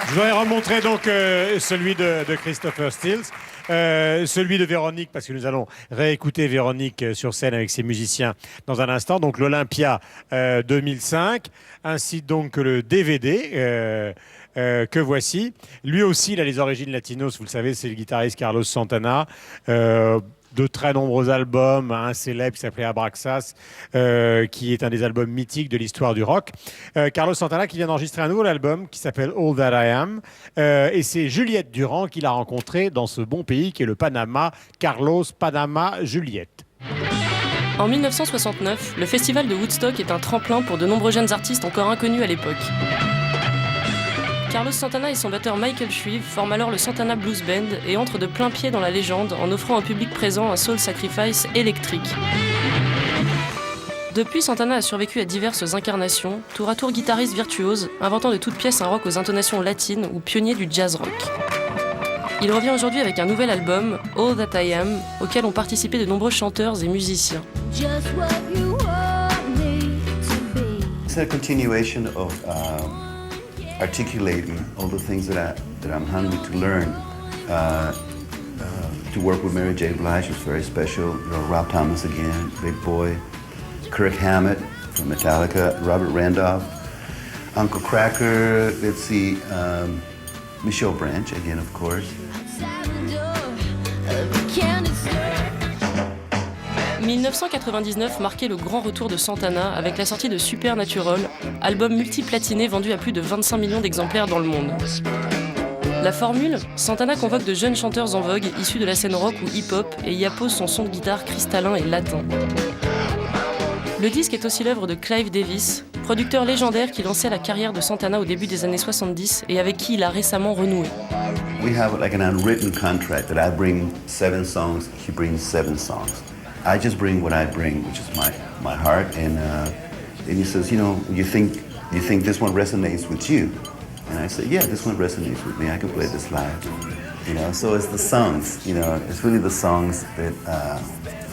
Je voudrais remontrer donc celui de Christopher Stills, celui de Véronique, parce que nous allons réécouter Véronique sur scène avec ses musiciens dans un instant. Donc l'Olympia 2005, ainsi donc que le DVD que voici. Lui aussi, il a les origines latinos, vous le savez, c'est le guitariste Carlos Santana. De très nombreux albums, un célèbre qui s'appelait Abraxas, qui est un des albums mythiques de l'histoire du rock. Carlos Santana qui vient d'enregistrer un nouvel album qui s'appelle All That I Am. Et c'est Juliette Durand qu'il a rencontré dans ce bon pays qui est le Panama. Carlos Panama Juliette. En 1969, le festival de Woodstock est un tremplin pour de nombreux jeunes artistes encore inconnus à l'époque. Carlos Santana et son batteur Michael Shrieve forment alors le Santana Blues Band et entrent de plein pied dans la légende en offrant au public présent un soul sacrifice électrique. Depuis, Santana a survécu à diverses incarnations, tour à tour guitariste virtuose, inventant de toutes pièces un rock aux intonations latines ou pionnier du jazz rock. Il revient aujourd'hui avec un nouvel album, All That I Am, auquel ont participé de nombreux chanteurs et musiciens. It's a continuation of articulating all the things that I'm hungry to learn. To work with Mary J. Blige was very special. You know, Rob Thomas again, Big Boy, Kirk Hammett from Metallica, Robert Randolph, Uncle Kracker, let's see, Michelle Branch again, of course. 1999 marquait le grand retour de Santana avec la sortie de Supernatural, album multiplatiné vendu à plus de 25 millions d'exemplaires dans le monde. La formule, Santana convoque de jeunes chanteurs en vogue issus de la scène rock ou hip-hop et y appose son son de guitare cristallin et latin. Le disque est aussi l'œuvre de Clive Davis, producteur légendaire qui lançait la carrière de Santana au début des années 70 et avec qui il a récemment renoué. We have like an unwritten contract that I bring 7 songs, he brings 7 songs. I just bring what I bring, which is my heart, and he says, you know, you think this one resonates with you? And I said, yeah, this one resonates with me. I can play this live, you know. So it's the songs, you know. It's really the songs that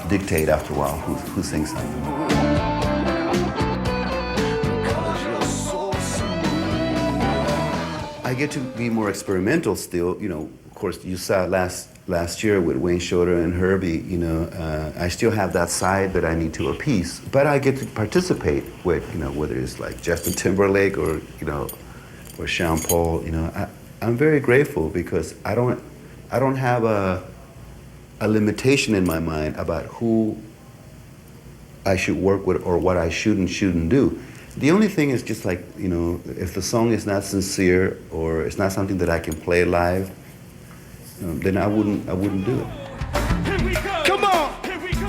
dictate after a while who sings something. I get to be more experimental still, you know. Of course, you saw last year with Wayne Shorter and Herbie, you know, I still have that side that I need to appease, but I get to participate with, you know, whether it's like Justin Timberlake or, you know, or Sean Paul, you know, I'm very grateful because I don't have a limitation in my mind about who I should work with or what I should and shouldn't do. The only thing is just like, you know, if the song is not sincere or it's not something that I can play live, then I wouldn't do it.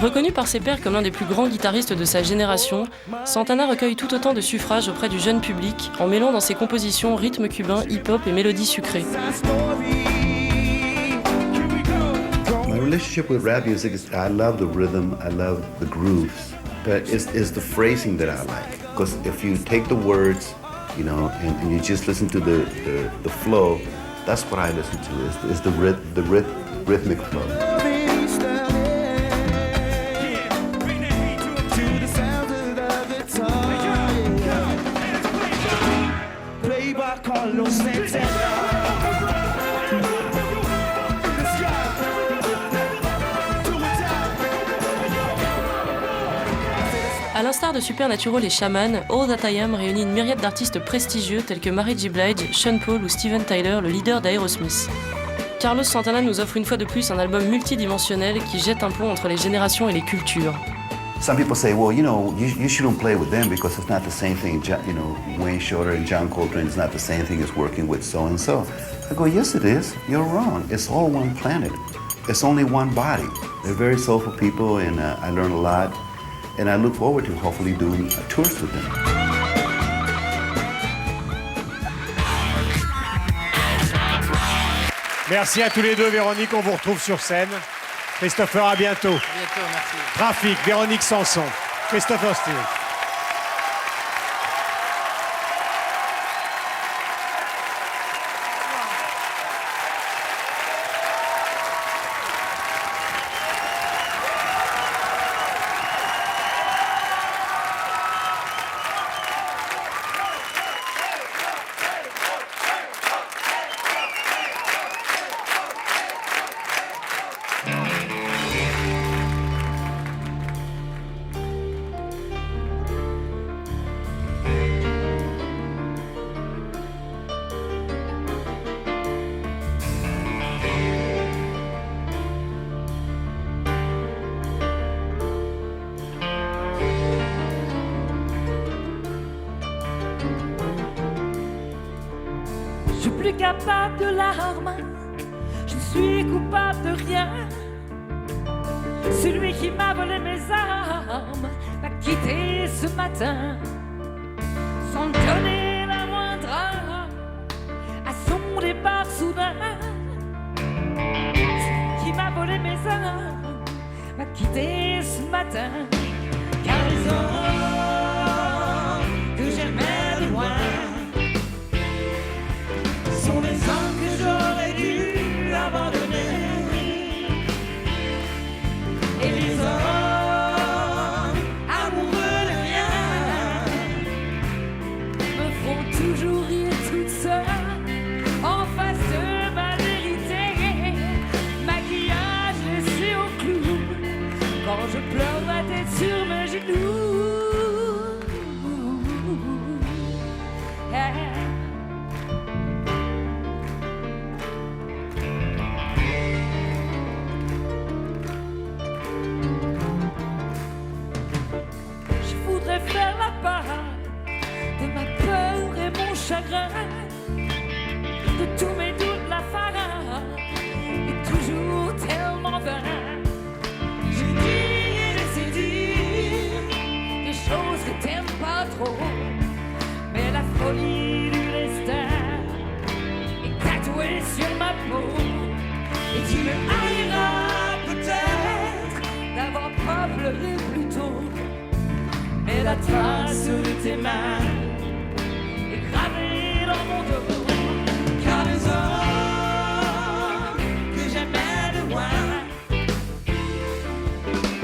Reconnu par ses pairs comme l'un des plus grands guitaristes de sa génération, Santana recueille tout autant de suffrages auprès du jeune public en mêlant dans ses compositions rythme cubain, hip-hop et mélodies sucrées. My relationship with rap music is I love the rhythm, I love the grooves, but it's the phrasing that I like. Because if you take the words, you know, and you just listen to the flow, that's what I listen to, is the rhythmic flow. À l'instar de Supernatural et Shaman, All That I Am réunit une myriade d'artistes prestigieux tels que Mary J. Blige, Sean Paul ou Steven Tyler, le leader d'Aerosmith. Carlos Santana nous offre une fois de plus un album multidimensionnel qui jette un pont entre les générations et les cultures. Some people say, well, you shouldn't play with them because it's not the same thing. Wayne Shorter and John Coltrane is not the same thing as working with so and so. I go, yes, it is. You're wrong. It's all one planet. It's only one body. They're very soulful people, and I learn a lot. And I look forward to hopefully doing tours with them. Merci à tous les deux, Véronique. On vous retrouve sur scène. Christopher, à bientôt. À bientôt, merci. Trafic, Véronique Sanson, Christopher Stills. Je suis plus capable de larmes, je ne suis coupable de rien. Celui qui m'a volé mes armes m'a quitté ce matin, sans me donner la moindre âme à son départ soudain. Celui qui m'a volé mes armes m'a quitté ce matin, car les hommes que j'aimais de loin sont des hommes que j'aurais dû abandonner. Et les hommes amoureux de rien me font toujours rire toute seule en face de ma vérité. Maquillage laissé au clou quand je pleure ma tête sur mes genoux. Faire la part de ma peur et mon chagrin, de tous mes doutes, la farce est toujours tellement vain. J'ai dit et laissé dire des choses que t'aimes pas trop, mais la folie du destin est tatouée sur ma peau. Et tu me haïras peut-être d'avoir pas pleuré plus tôt, mais la trace de tes mains est gravée dans mon dos. Car les hommes que j'aimais de loin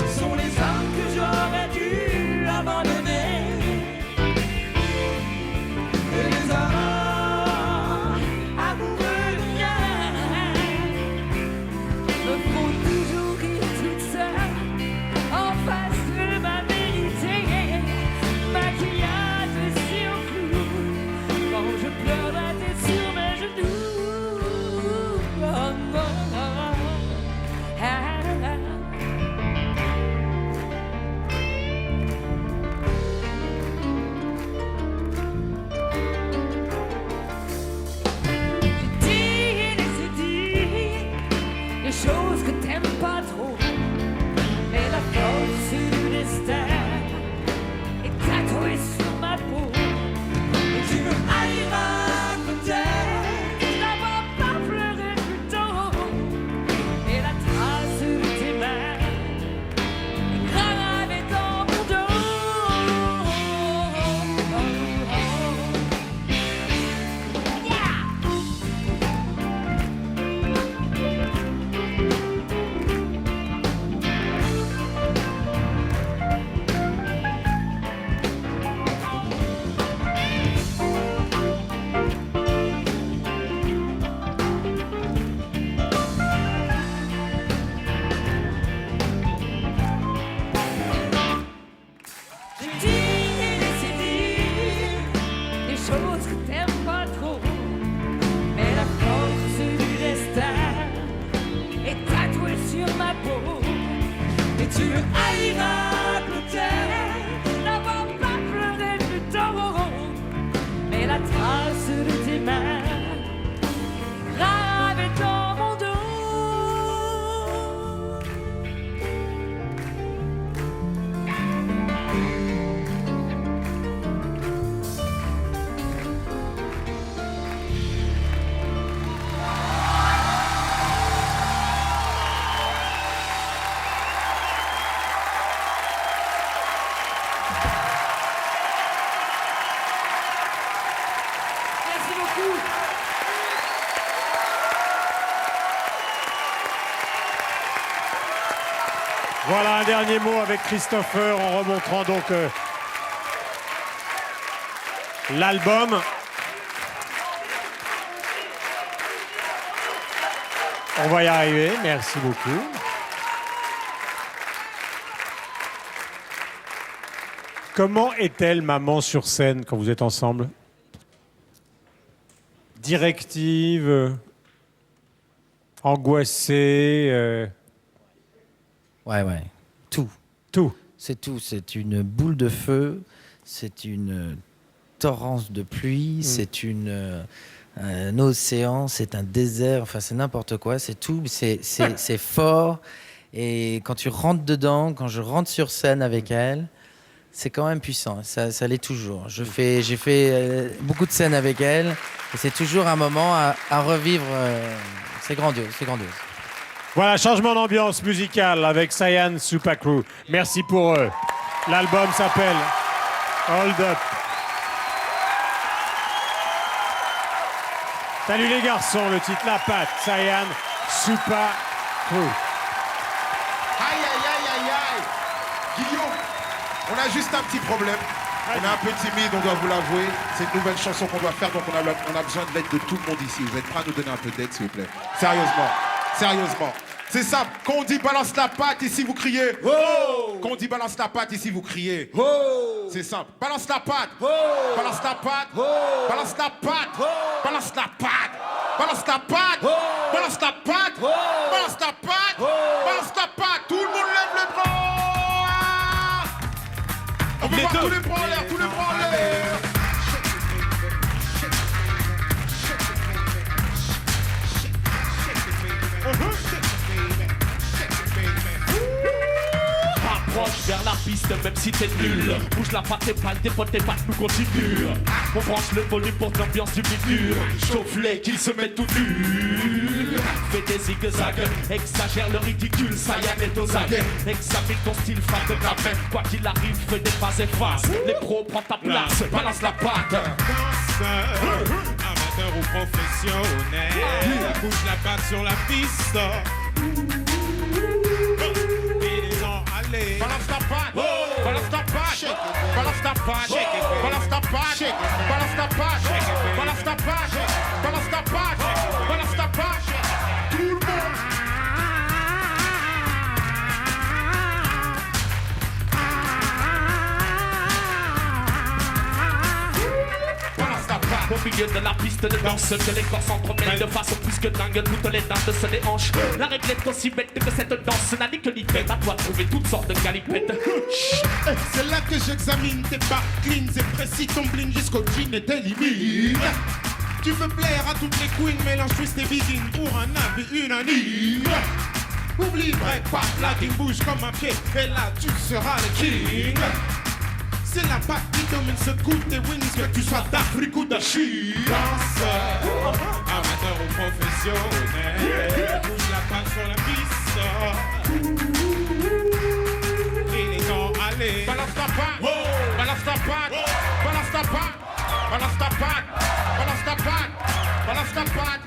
sont les hommes que j'aurais dû abandonner. Et les hommes amoureux de rien me font toujours rire toute seule en face de ma vérité. Maquillage, si Voilà un dernier mot avec Christopher en remontrant donc l'album. On va y arriver, merci beaucoup. Comment est-elle, maman, sur scène quand vous êtes ensemble? Directive, angoissée Ouais. Tout. Tout. C'est tout. C'est une boule de feu, c'est une torrence de pluie, c'est un océan, c'est un désert, enfin c'est n'importe quoi, c'est tout, c'est fort. Et quand tu rentres dedans, quand je rentre sur scène avec elle, c'est quand même puissant, ça l'est toujours. J'ai fait beaucoup de scènes avec elle, et c'est toujours un moment à revivre, c'est grandiose. Voilà, changement d'ambiance musicale avec Cyan Super Crew. Merci pour eux. L'album s'appelle Hold Up. Salut les garçons, le titre La Patte, Cyan Super Crew. Aïe. Guillaume, on a juste un petit problème. On est un peu timide, on doit vous l'avouer. C'est une nouvelle chanson qu'on doit faire, donc on a besoin de l'aide de tout le monde ici. Vous êtes prêts à nous donner un peu d'aide, s'il vous plaît? Sérieusement. C'est simple. Quand on dit balance la patte, ici vous criez. Oh! Quand on dit balance la patte, ici vous criez. Oh! C'est simple. Balance la patte. Oh! Balance la patte. Oh! Balance la patte. Oh! Balance la patte. Balance la patte. Oh! Balance la patte. Oh! Balance la patte. Oh! Balance la patte. Tout le monde lève les bras. On veut voir tous les bras en l'air, tous les bras en l'air. Approche vers la piste, même si t'es nul. Bouge la patte, tes balles, tes potes, tes pattes, nous continuons. On branche le volume pour l'ambiance du milieu. Chauffe-les qu'ils se mettent tout nus. Fais des zigzags, exagère le ridicule. Cyan est aux aguets. Examine ton style, fan de ta main. Quoi qu'il arrive, fais des pas effaces. Les pros, prends ta place, balance la patte. Danseur, amateur ou professionnel, bouge la patte sur la piste. Balance ta patte, balance ta patte, balance ta patte, balance ta patte, balance ta patte, balance ta patte, balance ta patte, balance ta patte. Tout le monde. Au milieu de la piste de danse, que les corps s'entremêlent de façon plus que dingue, toutes les dindes se déhanchent. La règle est aussi bête que cette danse n'a ni que ni tête. À toi de trouver toutes sortes de galipettes. C'est là que j'examine tes pas clean, c'est précis, ton bling jusqu'au jean et tes limites. Tu veux plaire à toutes les queens, mélange twist et begin pour un avis unanime. Oublie break, pas flagging, bouge comme un pied, et là tu seras le king. C'est la patte qui domine ce coup des wings, que tu sois d'Afrique ou de Chine. Danseur, amateur ou professionnel, bouge la patte sur la piste. Et les gens, allez. Balance ta patte, balance ta patte, balance ta patte, balance ta patte, balance ta patte, balance ta patte,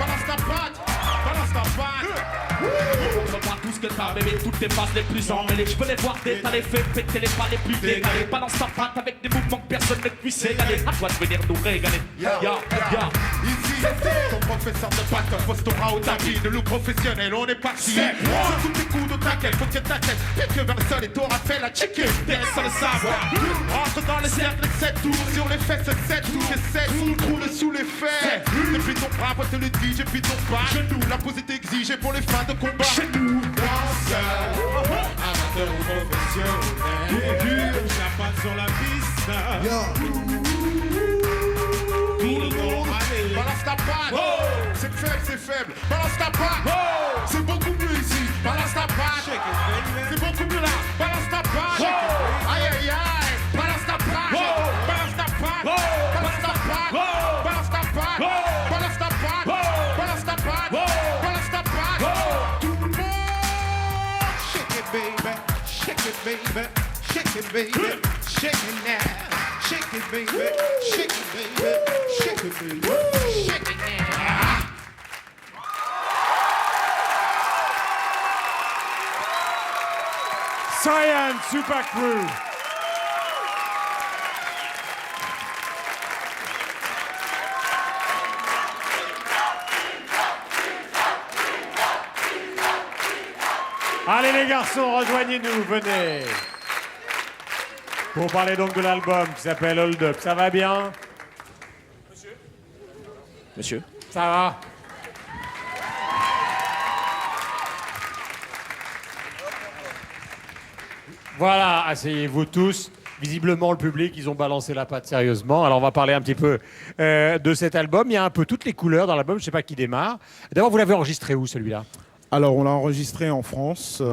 balance ta patte, balance ta patte. Montre pas tout ce que t'as, bébé, toutes tes phases les plus emmêlées. Je veux les voir détaler, fait péter les pas les plus décalés. Balance ta patte avec des mouvements que personne ne puisse égaler. À toi de venir nous régaler. Ici, ton professeur de patte, pose ton bras au tapis. De loup professionnel, on est parti. Sur tous tes coups de taquet, faut que ta tête pique vers le sol et t'auras fait la chicken. T'es sans le savoir. Rentre dans le cercle, 7 tours. Sur les fesses, 7 tours. Et 7 sous le trou, sous les fesses. Depuis ton bras, moi te le dis, j'ai pris ton pas. Genou, la pose est exigée pour les fins de combat. Chez nous, danseur, amateur ou professionnel, bouge la patte sur la piste. Tout le monde, allez. Balance ta patte, c'est faible, c'est faible. Balance ta patte, c'est beaucoup mieux ici. Balance ta patte, c'est beaucoup mieux là. Balance ta patte, aïe aïe aïe. Balance ta patte, balance ta patte, balance ta patte, balance ta patte, balance ta patte, balance ta patte, balance ta patte. Tout le monde, Shake it, baby, shake it, baby, shake it, baby, shake it now. Shake it, baby, shake it, baby, shake it, baby, shake it now. Cyan Super Crew. Allez les garçons, rejoignez-nous, venez. Pour parler donc de l'album qui s'appelle Hold Up. Ça va bien? Monsieur. Ça va? Voilà, asseyez-vous tous. Visiblement, le public, ils ont balancé la patte sérieusement. Alors, on va parler un petit peu de cet album. Il y a un peu toutes les couleurs dans l'album. Je ne sais pas qui démarre. D'abord, vous l'avez enregistré où, celui-là? Alors, on l'a enregistré en France.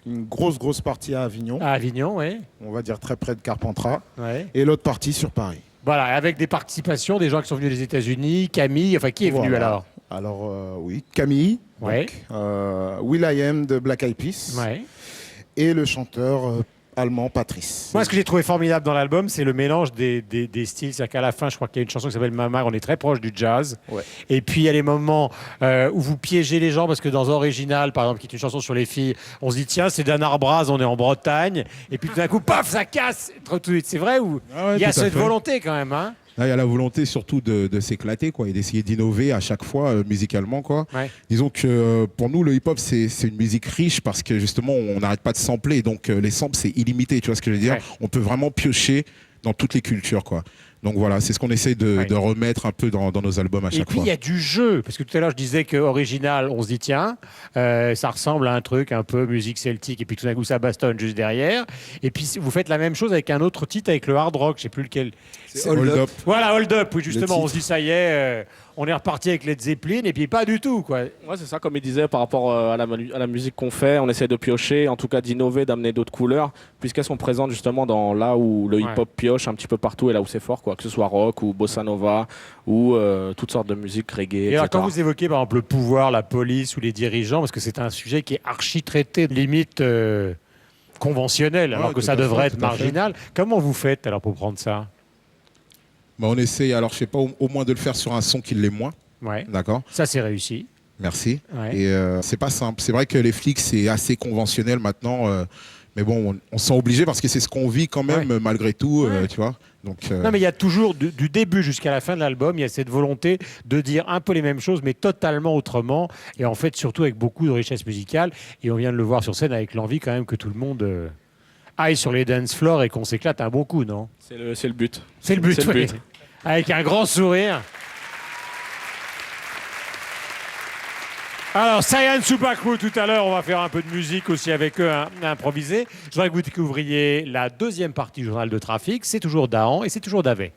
Une grosse partie à Avignon. À Avignon, oui. On va dire très près de Carpentras. Ouais. Et l'autre partie sur Paris. Voilà, avec des participations, des gens qui sont venus des États-Unis, Camille, enfin, qui est venu alors? Alors, oui, Camille, ouais. will.i.am de Black Eyed Peas, ouais. Et le chanteur allemand Patrice. Moi, ce que j'ai trouvé formidable dans l'album, c'est le mélange des styles. C'est-à-dire qu'à la fin, je crois qu'il y a une chanson qui s'appelle Mama, on est très proche du jazz. Ouais. Et puis, il y a les moments où vous piégez les gens, parce que dans Original, par exemple, qui est une chanson sur les filles, on se dit, tiens, c'est Dan Arbraz, on est en Bretagne. Et puis, tout d'un coup, paf, ça casse. C'est vrai ou il y a cette volonté quand même, hein? Là, il y a la volonté surtout de s'éclater, quoi, et d'essayer d'innover à chaque fois musicalement, quoi. Ouais. Disons que pour nous, le hip-hop, c'est une musique riche parce que justement, on n'arrête pas de sampler, donc les samples, c'est illimité, tu vois ce que je veux dire? Ouais. On peut vraiment piocher dans toutes les cultures, quoi. Donc voilà, c'est ce qu'on essaie de remettre un peu dans nos albums à chaque fois. Et puis il y a du jeu, parce que tout à l'heure je disais qu'Original, on se dit tiens, ça ressemble à un truc un peu musique celtique, et puis tout d'un coup ça bastonne juste derrière. Et puis vous faites la même chose avec un autre titre, avec le hard rock, je sais plus lequel. C'est Hold Up. Voilà, Hold Up, oui justement, on se dit ça y est, on est reparti avec Led Zeppelin, et puis pas du tout, quoi. Ouais, c'est ça, comme il disait, par rapport à la musique qu'on fait, on essaie de piocher, en tout cas d'innover, d'amener d'autres couleurs, puisqu'elles sont présentes justement dans là où le hip-hop pioche un petit peu partout et là où c'est fort, quoi, que ce soit rock ou bossa nova ou toutes sortes de musique, reggae, et etc. alors quand vous évoquez par exemple le pouvoir, la police ou les dirigeants, parce que c'est un sujet qui est archi traité, limite conventionnel, alors que ça devrait être marginal, comment vous faites alors pour prendre ça? Bah, on essaye, alors je sais pas, au moins de le faire sur un son qui l'est moins. Ouais. D'accord. Ça c'est réussi. Merci. Ouais. Et c'est pas simple. C'est vrai que les flics, c'est assez conventionnel maintenant. Mais bon, on se sent obligé parce que c'est ce qu'on vit quand même, malgré tout, tu vois. Donc, Non, mais il y a toujours, du début jusqu'à la fin de l'album, il y a cette volonté de dire un peu les mêmes choses, mais totalement autrement. Et en fait, surtout avec beaucoup de richesse musicale. Et on vient de le voir sur scène avec l'envie quand même que tout le monde aille sur les dance floors et qu'on s'éclate un bon coup, non? C'est le but. C'est le but, C'est le but. Avec un grand sourire. Alors, Cyan Super Crew, tout à l'heure, on va faire un peu de musique aussi avec eux, improvisé. Je voudrais que vous découvriez la deuxième partie du journal de trafic. C'est toujours Dahan et c'est toujours Davé.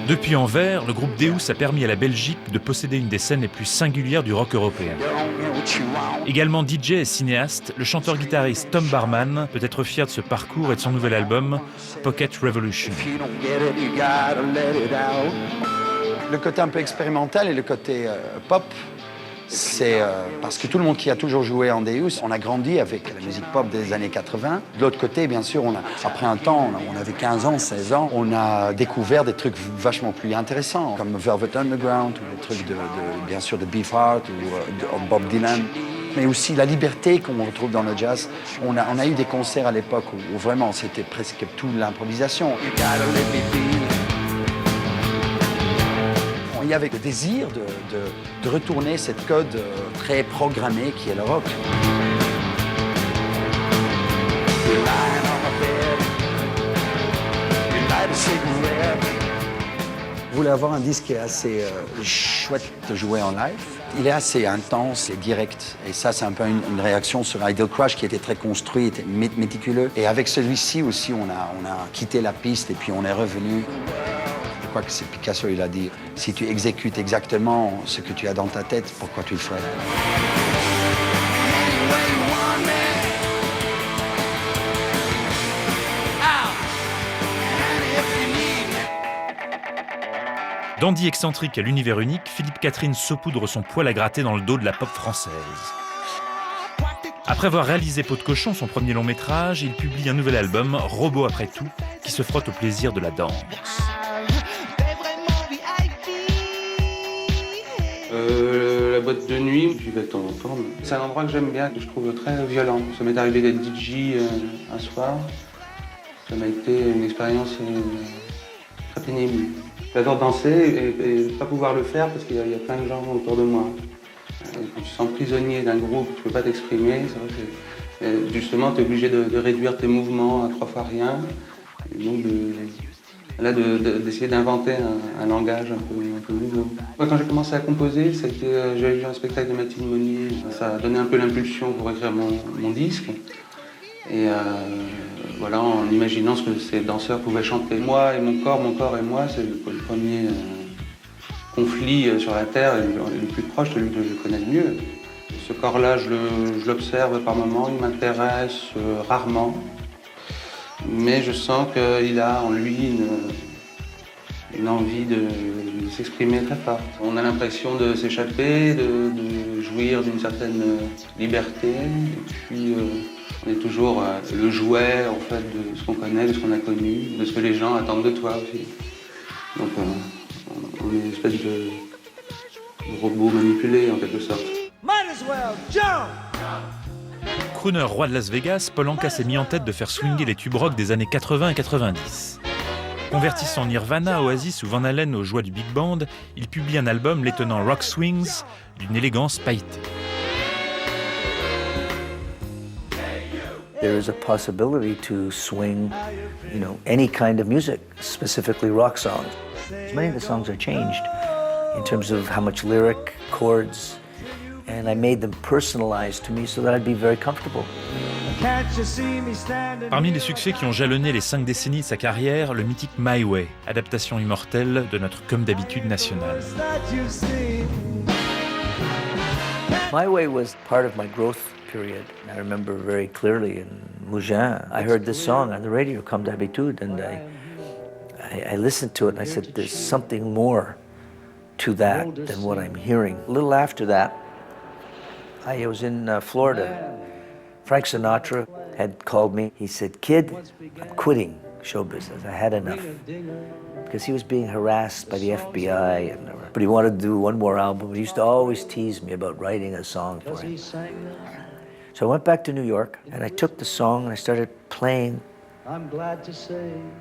Depuis Anvers, le groupe Deus a permis à la Belgique de posséder une des scènes les plus singulières du rock européen. Également DJ et cinéaste, le chanteur-guitariste Tom Barman peut être fier de ce parcours et de son nouvel album, Pocket Revolution. Le côté un peu expérimental et le côté pop, c'est parce que tout le monde qui a toujours joué en Deus, on a grandi avec la musique pop des années 80. De l'autre côté, bien sûr, après un temps, on avait 15 ans, 16 ans, on a découvert des trucs vachement plus intéressants, comme Velvet Underground, ou des trucs bien sûr de Beefheart ou de Bob Dylan. Mais aussi la liberté qu'on retrouve dans le jazz. On a eu des concerts à l'époque où vraiment c'était presque tout l'improvisation. Il y avait le désir de retourner cette code très programmée qui est le rock. Vous voulez avoir un disque qui est assez chouette de jouer en live. Il est assez intense et direct. Et ça, c'est un peu une réaction sur Idle Crush qui était très construit, était méticuleux. Et avec celui-ci aussi, on a quitté la piste et puis on est revenu. Je crois que c'est Picasso, il a dit, si tu exécutes exactement ce que tu as dans ta tête, pourquoi tu le ferais? Dandy excentrique à l'univers unique, Philippe Catherine saupoudre son poil à gratter dans le dos de la pop française. Après avoir réalisé Peau de cochon, son premier long métrage, il publie un nouvel album, Robot après tout, qui se frotte au plaisir de la danse. la boîte de nuit, j'y vais de temps en temps. C'est un endroit que j'aime bien, que je trouve très violent. Ça m'est arrivé d'être DJ un soir. Ça m'a été une expérience très pénible. J'adore danser et pas pouvoir le faire parce qu'il y a plein de gens autour de moi. Quand tu te sens prisonnier d'un groupe, tu ne peux pas t'exprimer. C'est vrai que justement, tu es obligé de réduire tes mouvements à 3 fois rien. Et donc d'essayer d'inventer un langage un peu nouveau. Moi, quand j'ai commencé à composer, j'avais vu un spectacle de Mathilde Monnier. Ça a donné un peu l'impulsion pour écrire mon disque. Et voilà, en imaginant ce que ces danseurs pouvaient chanter. Moi et mon corps et moi, c'est le premier conflit sur la Terre, le plus proche, celui que je connais le mieux. Ce corps-là, je l'observe par moments, il m'intéresse rarement. Mais je sens qu'il a en lui une envie de s'exprimer très forte. On a l'impression de s'échapper, de jouir d'une certaine liberté. Et puis on est toujours le jouet en fait, de ce qu'on connaît, de ce qu'on a connu, de ce que les gens attendent de toi aussi. Donc on est une espèce de robot manipulé en quelque sorte. Might as well jump! Crooner roi de Las Vegas, Paul Anka s'est mis en tête de faire swinger les tubes rock des années 80 et 90. Convertissant Nirvana, Oasis ou Van Halen aux joies du big band, il publie un album l'étonnant Rock Swings d'une élégance pailletée. There is a possibility to swing, any kind of music, specifically rock songs. Many of the songs are changed in terms of how much lyric, chords, and I made them personalized to me so that I'd be very comfortable. Parmi les succès qui ont jalonné les 5 décennies de sa carrière, le mythique My Way, adaptation immortelle de notre comme d'habitude national. My Way was part of my growth period. I remember very clearly in Mougins, I heard this song on the radio, Comme d'habitude, and I listened to it and I said, there's something more to that than what I'm hearing. A little after that, I was in Florida. Frank Sinatra had called me. He said, kid, I'm quitting show business. I had enough. Because he was being harassed by the FBI, but he wanted to do one more album. He used to always tease me about writing a song for him. So I went back to New York, and I took the song and I started playing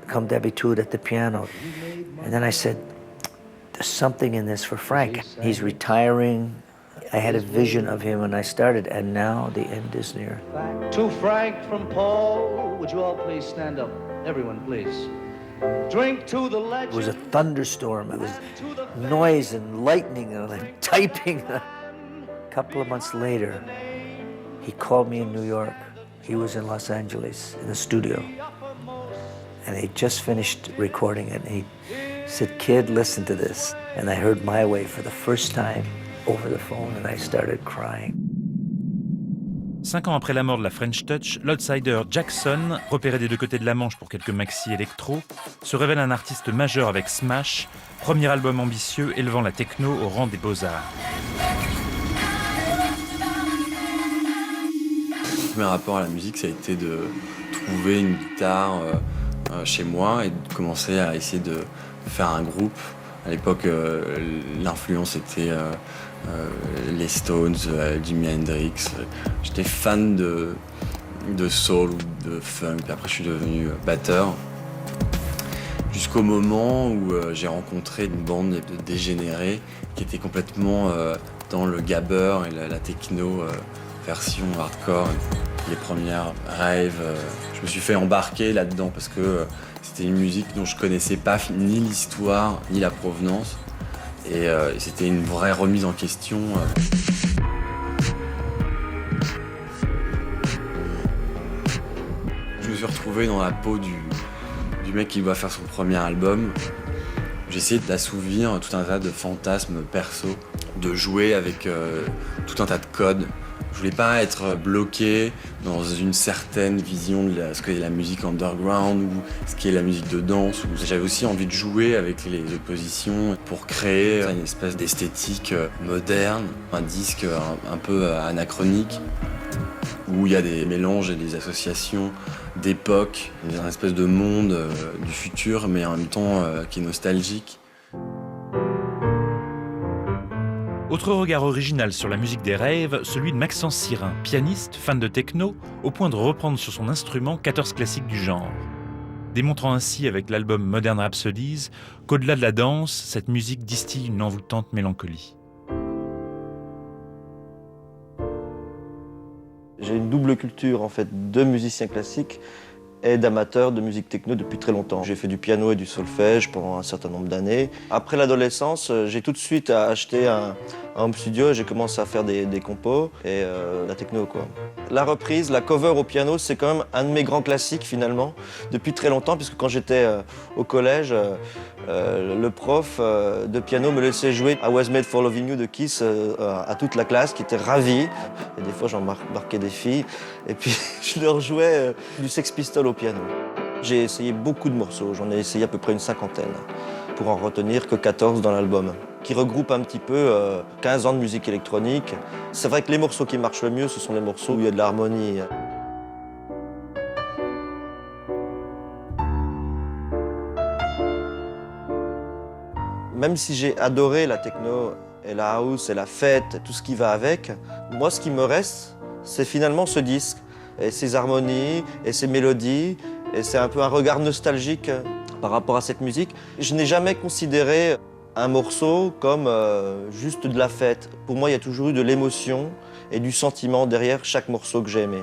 Comme d'habitude at the piano. And then I said, there's something in this for Frank. He's retiring. I had a vision of him when I started, and now the end is near. To Frank from Paul, would you all please stand up? Everyone, please. Drink to the legend. It was a thunderstorm. It was noise and lightning, and I'm typing. A couple of months later, he called me in New York. He was in Los Angeles in the studio, and they just finished recording it. And he said, kid, listen to this. And I heard My Way for the first time over the phone, and I started crying. 5 ans après la mort de la French Touch, l'outsider Jackson, repéré des deux côtés de la Manche pour quelques maxi électro, se révèle un artiste majeur avec Smash, premier album ambitieux élevant la techno au rang des beaux-arts. Le premier rapport à la musique, ça a été de trouver une guitare chez moi et de commencer à essayer de faire un groupe. À l'époque, l'influence était les Stones, Jimi Hendrix. J'étais fan de soul ou de funk. Puis après, je suis devenu batteur. Jusqu'au moment où j'ai rencontré une bande de dégénérés qui était complètement dans le gabber et la techno version hardcore. Les premières raves, je me suis fait embarquer là-dedans parce que c'était une musique dont je connaissais pas ni l'histoire ni la provenance. Et c'était une vraie remise en question. Je me suis retrouvé dans la peau du mec qui doit faire son premier album. J'ai essayé d'assouvir tout un tas de fantasmes perso, de jouer avec tout un tas de codes. Je voulais pas être bloqué dans une certaine vision de ce qu'est la musique underground ou ce qu'est la musique de danse. J'avais aussi envie de jouer avec les oppositions pour créer une espèce d'esthétique moderne, un disque un peu anachronique où il y a des mélanges et des associations d'époque, une espèce de monde du futur mais en même temps qui est nostalgique. Autre regard original sur la musique des raves, celui de Maxence Sirin, pianiste, fan de techno, au point de reprendre sur son instrument 14 classiques du genre. Démontrant ainsi avec l'album Modern Rhapsodies qu'au-delà de la danse, cette musique distille une envoûtante mélancolie. J'ai une double culture en fait de musicien classique et d'amateur de musique techno depuis très longtemps. J'ai fait du piano et du solfège pendant un certain nombre d'années. Après l'adolescence, j'ai tout de suite acheté un home studio et j'ai commencé à faire des compos et la techno quoi. La reprise, la cover au piano, c'est quand même un de mes grands classiques finalement, depuis très longtemps, puisque quand j'étais au collège, le prof de piano me laissait jouer I Was Made for Loving You de Kiss à toute la classe qui était ravie. Et des fois j'en marquais des filles et puis je leur jouais du Sex Pistols au piano. J'ai essayé beaucoup de morceaux, j'en ai essayé à peu près une 50aine pour en retenir que 14 dans l'album, qui regroupe un petit peu 15 ans de musique électronique. C'est vrai que les morceaux qui marchent le mieux, ce sont les morceaux où il y a de l'harmonie. Même si j'ai adoré la techno et la house et la fête, tout ce qui va avec, moi ce qui me reste, c'est finalement ce disque, et ses harmonies, et ses mélodies, et c'est un peu un regard nostalgique par rapport à cette musique. Je n'ai jamais considéré un morceau comme juste de la fête. Pour moi, il y a toujours eu de l'émotion et du sentiment derrière chaque morceau que j'ai aimé.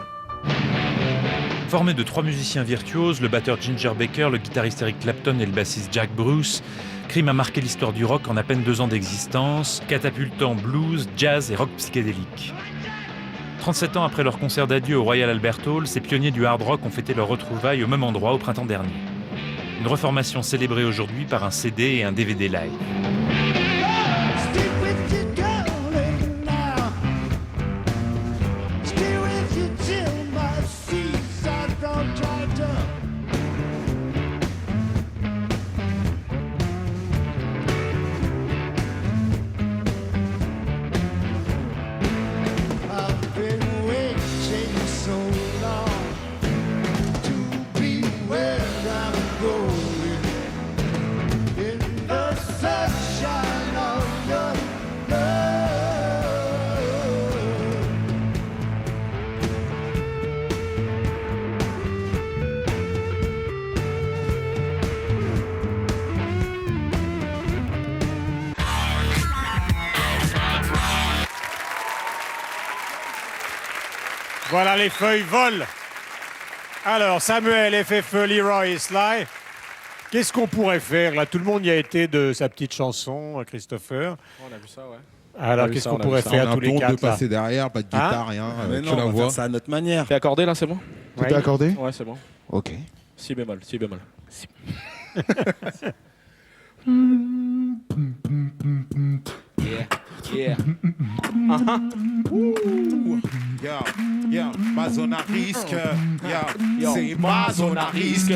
Formé de 3 musiciens virtuoses, le batteur Ginger Baker, le guitariste Eric Clapton et le bassiste Jack Bruce, Cream a marqué l'histoire du rock en à peine 2 ans d'existence, catapultant blues, jazz et rock psychédélique. 37 ans après leur concert d'adieu au Royal Albert Hall, ces pionniers du hard rock ont fêté leur retrouvaille au même endroit au printemps dernier. Une reformation célébrée aujourd'hui par un CD et un DVD live. Voilà, les feuilles volent. Alors, Samuel, FFE, Leroy et Sly, qu'est-ce qu'on pourrait faire là? Tout le monde y a été de sa petite chanson, Christopher. On a vu ça, ouais. Alors, qu'est-ce qu'on pourrait faire tous les 4 de passer derrière, pas de guitare, rien. Mais non, on va faire ça à notre manière. T'es accordé là, c'est bon? Tout est accordé? Ouais, c'est bon. Ok. Si bémol, si bémol. Si. Yeah. Yeah, ma zone à risque. C'est ma zone à risque.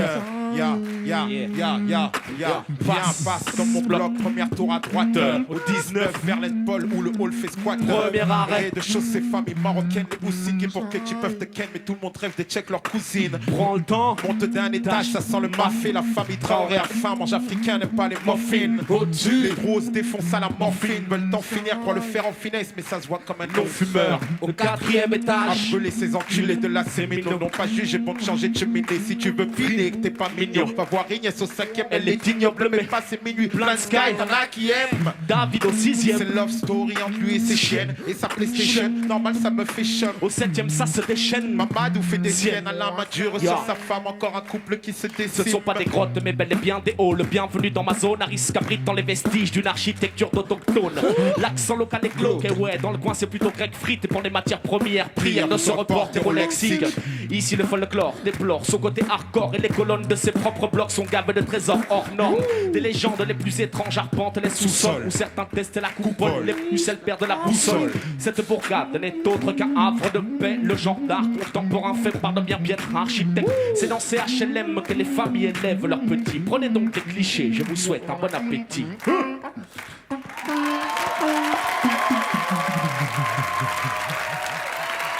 Passe dans mon bloc, premier tour à droite. Au 19, Verlaine Paul, où le hall fait squat. Premier arrêt. De choses, ces familles marocaines, les boussignes pour que tu peuvent te ken, mais tout le monde rêve de check leur cousine. Prends le temps. Monte d'un étage, ça sent le mafé. La famille Traoré à faim, mange africain, n'aime pas les muffins. Au-dessus. Les grosses défoncent à la morphine, veulent t'en finir pour le faire en finesse, mais ça se voit comme un non-fumeur. Au 4e étage. Appeler ces enculés de la sémino, n'ont pas jugé pour te changer de cheminée. Si tu veux filer, que t'es pas mignon, va voir Ignace au 5e, elle est ignoble, mais pas c'est minuit. Plein de sky, t'en as qui aiment. David au 6e. C'est love story entre lui et ses chiennes et sa PlayStation. Normal, ça me fait chum. Au 7e, ça se déchaîne. Mamadou fait des siennes, Alain Madure sur sa femme, encore un couple qui se décide. Ce sont pas des grottes, mais bel et bien des halls. Bienvenue dans ma zone, à risque abritant les vestiges d'une architecture d'autochtone. L'accent local est glauque, et ouais, dans le coin c'est plutôt grec frites. Et pour les matières premières, prière de ce reporter au lexique. Ici le folklore déplore son côté hardcore, et les colonnes de ses propres blocs sont gavées de trésors hors normes. Des légendes les plus étranges arpentent les sous-sols, où certains testent la coupole, les pucelles perdent la boussole. Cette bourgade n'est autre qu'un havre de paix, le genre d'art contemporain fait par de bien architectes. C'est dans ces HLM que les familles élèvent leurs petits. Prenez donc des clichés, je vous souhaite un bon appétit.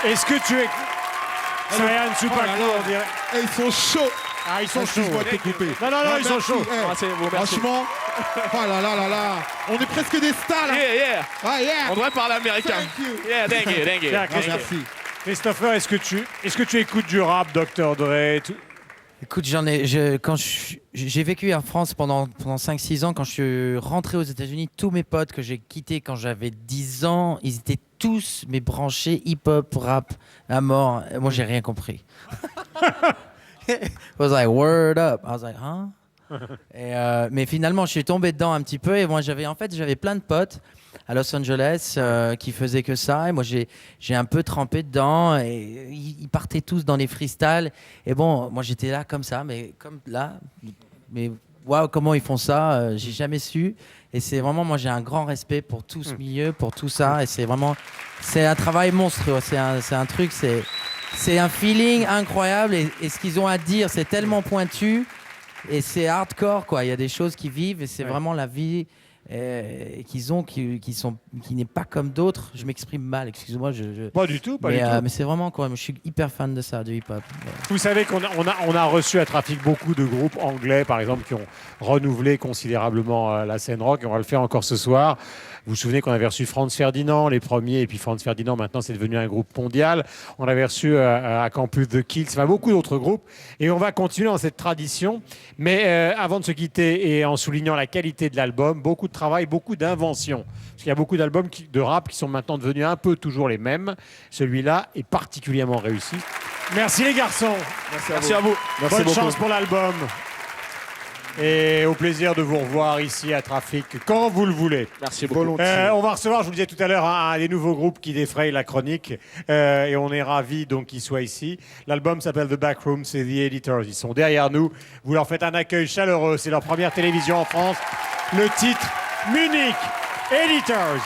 Est-ce que tu es... Sayan Super on dirait. Ils sont chauds. Ah, ils sont chauds. Excuse-moi de te couper. Non, ils sont chauds. Franchement, Oh là là là là. On est presque des stars là. Yeah. Ah, yeah. On devrait parler américain. Thank you. Yeah, thank you. Tiens, Merci. Christopher, est-ce que tu écoutes du rap, Dr. Dre tout... Écoute, quand j'ai vécu en France pendant 5-6 ans, quand je suis rentré aux États-Unis, tous mes potes que j'ai quittés quand j'avais 10 ans, ils étaient tous branchés hip-hop, rap, à mort. Moi, j'ai rien compris. I was like, word up. I was like, huh? Mais finalement, je suis tombé dedans un petit peu et moi, j'avais plein de potes à Los Angeles qui faisaient que ça et moi j'ai un peu trempé dedans et ils partaient tous dans les freestyles et bon moi j'étais là comme ça mais waouh comment ils font ça j'ai jamais su et c'est vraiment moi j'ai un grand respect pour tout ce milieu pour tout ça et c'est un travail monstrueux c'est un truc c'est un feeling incroyable et ce qu'ils ont à dire c'est tellement pointu et c'est hardcore quoi il y a des choses qu'ils vivent et c'est vraiment la vie qu'ils ont, qui n'est pas comme d'autres. Je m'exprime mal, excuse-moi. Pas du tout, mais c'est vraiment quoi. Je suis hyper fan de ça, de hip-hop. Vous savez qu'on a reçu à Trafic beaucoup de groupes anglais, par exemple, qui ont renouvelé considérablement la scène rock. Et on va le faire encore ce soir. Vous vous souvenez qu'on avait reçu Franz Ferdinand, les premiers, et puis Franz Ferdinand, maintenant, c'est devenu un groupe mondial. On avait reçu à Campus The Kills, enfin, beaucoup d'autres groupes. Et on va continuer dans cette tradition. Mais avant de se quitter, et en soulignant la qualité de l'album, beaucoup de travail, beaucoup d'inventions. Parce qu'il y a beaucoup d'albums de rap qui sont maintenant devenus un peu toujours les mêmes. Celui-là est particulièrement réussi. Merci les garçons. Merci à vous. Merci Bonne chance pour l'album. Et au plaisir de vous revoir ici à Trafic quand vous le voulez. Merci beaucoup. On va recevoir, je vous le disais tout à l'heure, un des nouveaux groupes qui défrayent la chronique. Et on est ravis donc qu'ils soient ici. L'album s'appelle The Backroom, c'est The Editors. Ils sont derrière nous. Vous leur faites un accueil chaleureux. C'est leur première télévision en France. Le titre, Munich Editors.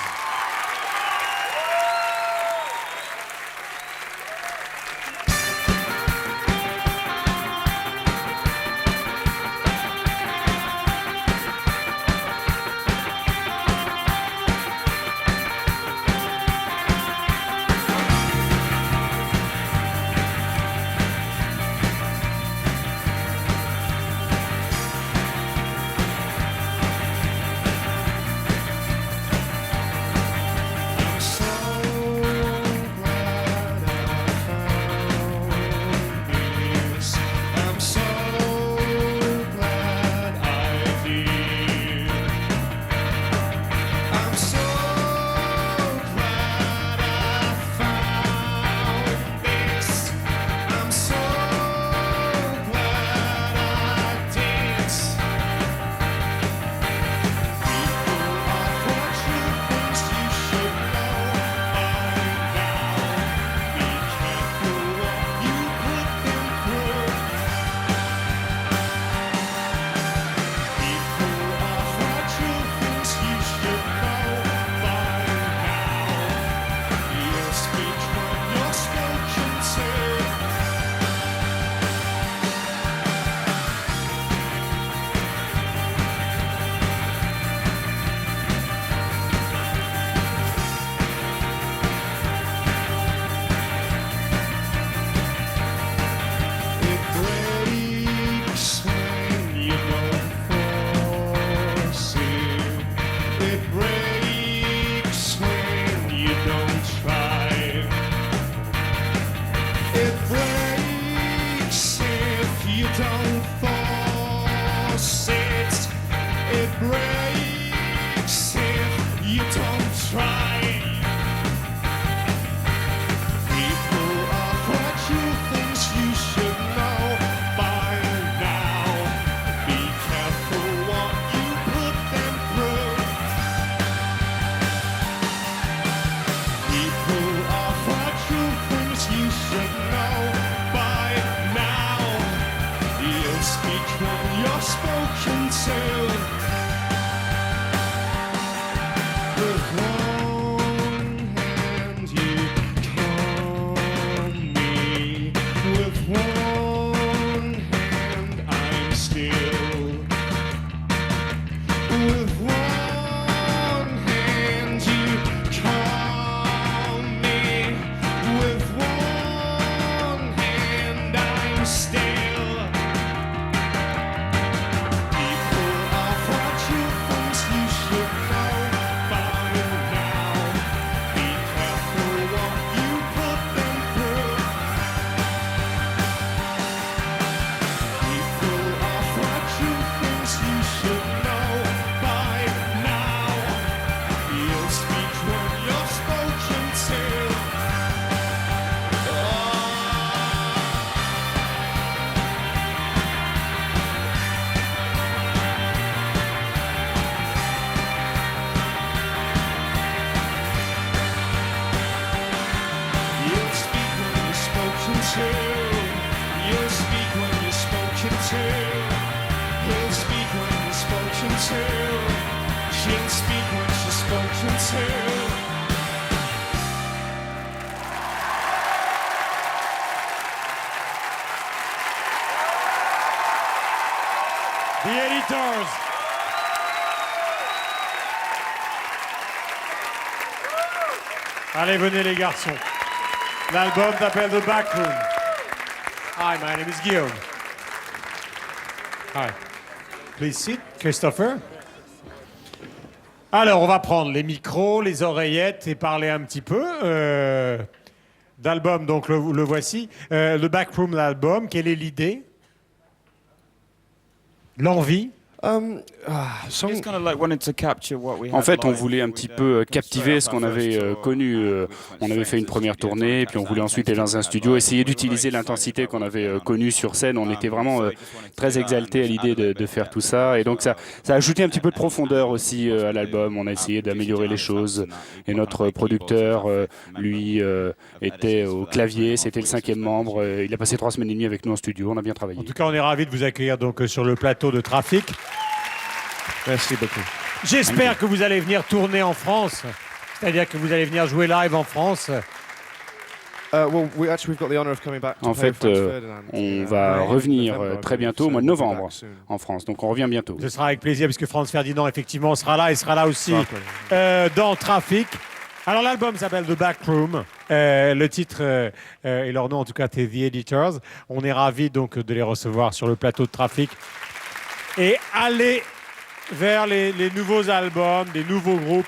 People are what you to. She didn't speak when she's spoken to. The Editors. Allez, venez les garçons. L'album s'appelle The Backroom. Hi, my name is Guillaume. Hi. Please sit, Christopher. Alors, on va prendre les micros, les oreillettes et parler un petit peu d'album. Donc, le voici. The Backroom, l'album. Quelle est l'idée? L'envie? En fait, on voulait un petit peu captiver ce qu'on avait connu. On avait fait une première tournée, puis on voulait ensuite aller dans un studio, essayer d'utiliser l'intensité qu'on avait connue sur scène. On était vraiment très exaltés à l'idée de faire tout ça. Et donc, ça a ajouté un petit peu de profondeur aussi à l'album. On a essayé d'améliorer les choses. Et notre producteur, lui, était au clavier. C'était le 5e membre. Il a passé 3 semaines et demie avec nous en studio. On a bien travaillé. En tout cas, on est ravis de vous accueillir donc sur le plateau de Trafic. Merci beaucoup. J'espère que vous allez venir tourner en France, c'est-à-dire que vous allez venir jouer live en France. En fait, on va revenir très bientôt, au mois de novembre, en France. Donc on revient bientôt. Ce sera avec plaisir, puisque Franz Ferdinand, effectivement, sera là et sera là aussi dans Trafic. Alors l'album s'appelle The Backroom. Le titre et leur nom, en tout cas, c'est The Editors. On est ravis donc de les recevoir sur le plateau de Trafic. Et allez vers les nouveaux albums, des nouveaux groupes.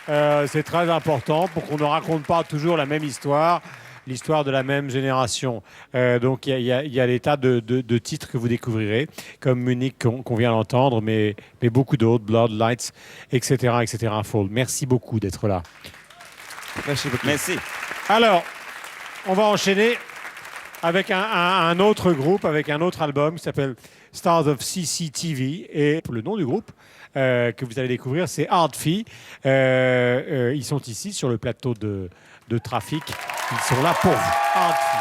C'est très important pour qu'on ne raconte pas toujours la même histoire, l'histoire de la même génération. Donc il y a des tas de titres que vous découvrirez, comme Munich qu'on vient d'entendre, mais beaucoup d'autres, Blood, Lights, etc., etc. Fall. Merci beaucoup d'être là. Merci beaucoup. Merci. Alors, on va enchaîner avec un autre groupe, avec un autre album qui s'appelle Stars of CCTV. Et le nom du groupe que vous allez découvrir, c'est Hardfi. Ils sont ici sur le plateau de Trafic. Ils sont là pour vous. Hardfi.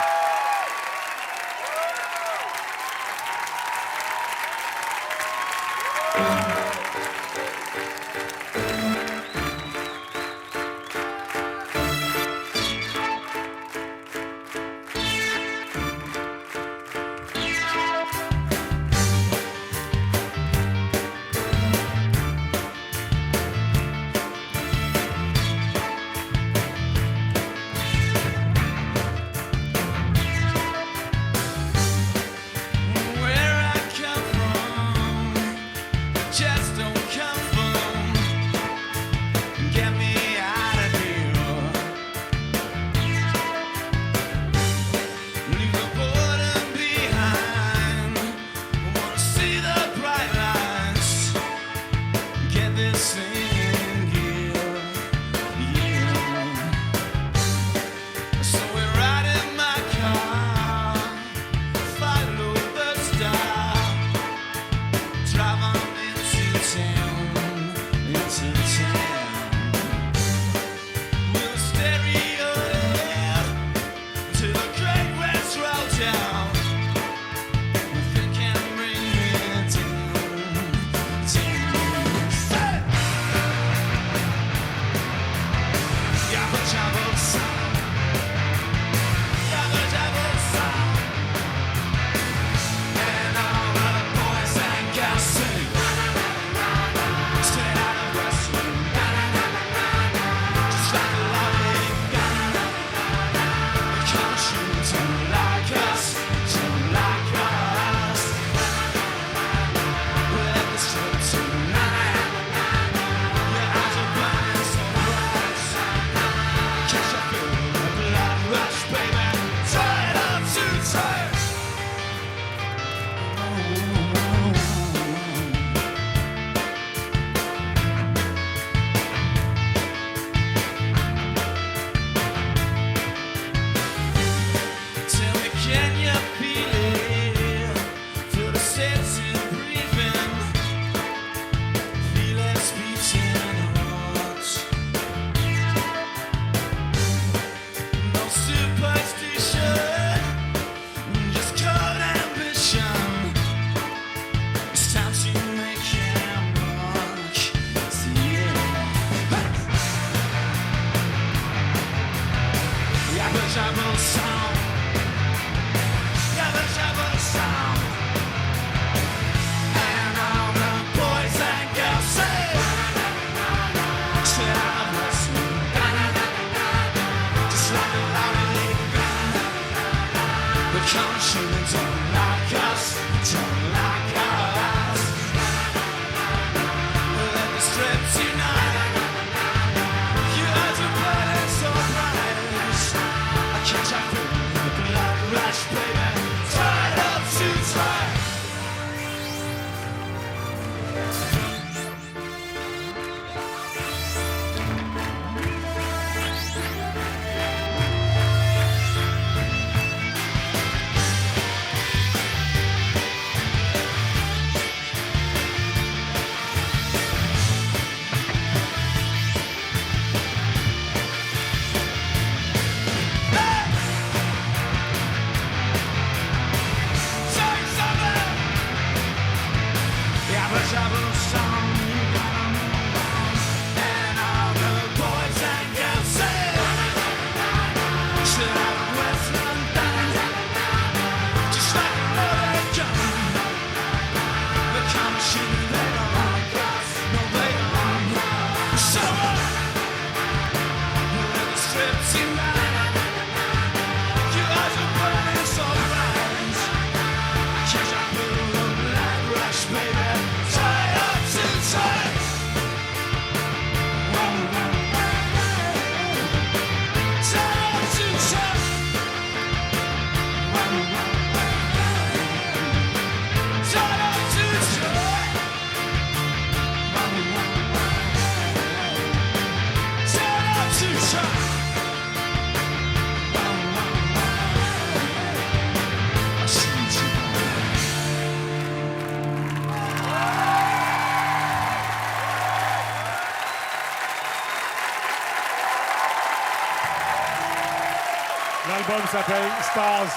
L'album s'appelle Stars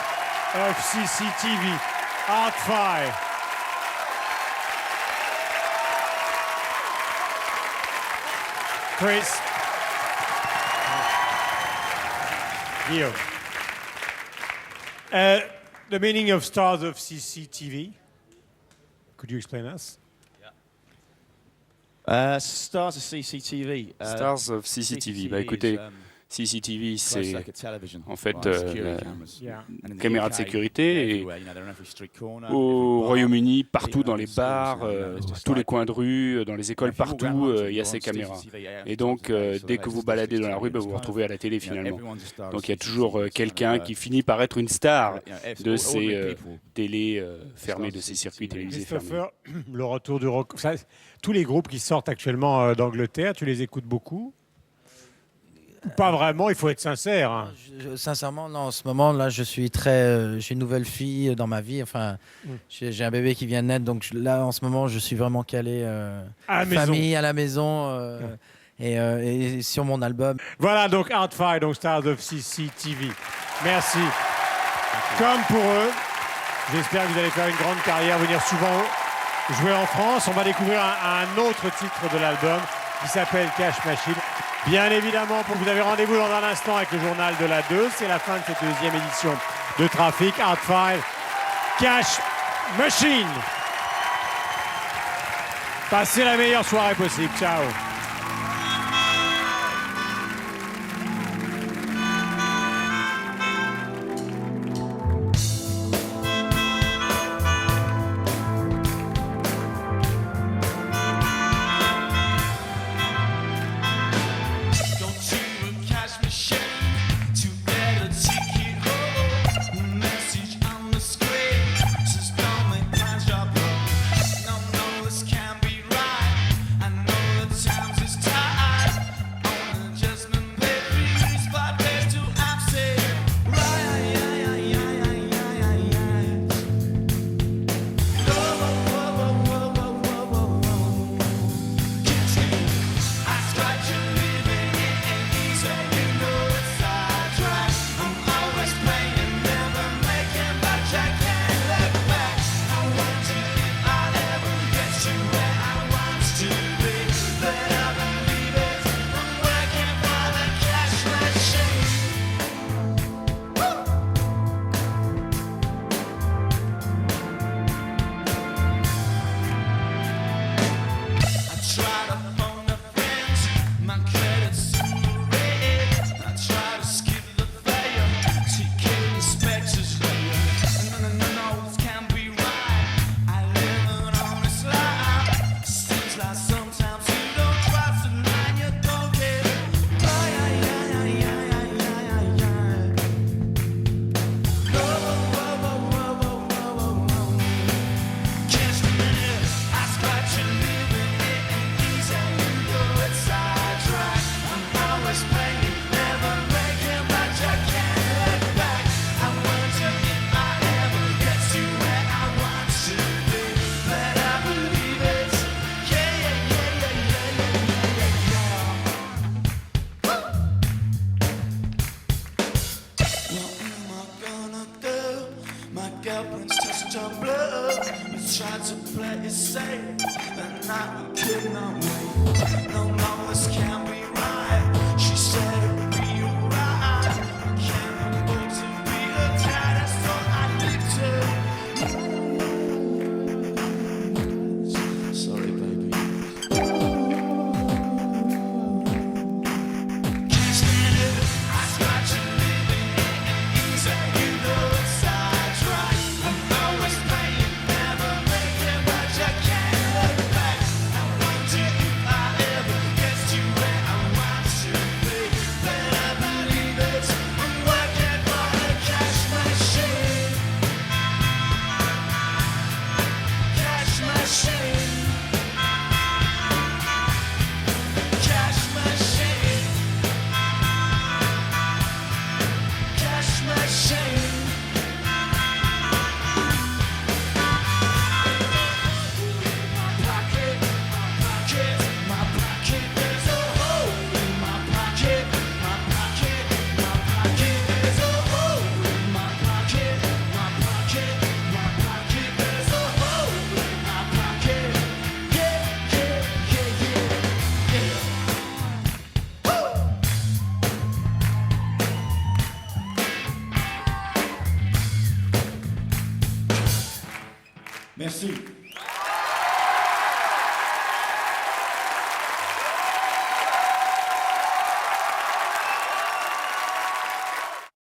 of CCTV, Art-Fi. Chris. Guillaume. The meaning of Stars of CCTV. Could you explain us? Stars of CCTV. Stars of CCTV. Bah écoutez, CCTV, c'est en fait une caméra de sécurité. Et au Royaume-Uni, partout dans les bars, tous les coins de rue, dans les écoles, partout, il y a ces caméras. Et donc, dès que vous baladez dans la rue, vous vous retrouvez à la télé finalement. Donc il y a toujours quelqu'un qui finit par être une star de ces télés fermées, de ces circuits télévisés fermés. Christopher, le retour du rock. Tous les groupes qui sortent actuellement d'Angleterre, tu les écoutes beaucoup? Pas vraiment, il faut être sincère. Hein. Sincèrement, non, en ce moment-là, je suis très. J'ai une nouvelle fille dans ma vie. Enfin, j'ai un bébé qui vient de naître, donc là, en ce moment, je suis vraiment calé famille à la maison et sur mon album. Voilà, donc Art-Fi, donc Stars of CCTV. Merci. Comme pour eux, j'espère que vous allez faire une grande carrière, venir souvent jouer en France. On va découvrir un autre titre de l'album qui s'appelle Cash Machine. Bien évidemment, vous avez rendez-vous dans un instant avec le journal de la 2. C'est la fin de cette deuxième édition de Trafic. Art-Fi, Cash Machine. Passez la meilleure soirée possible. Ciao. Time Merci.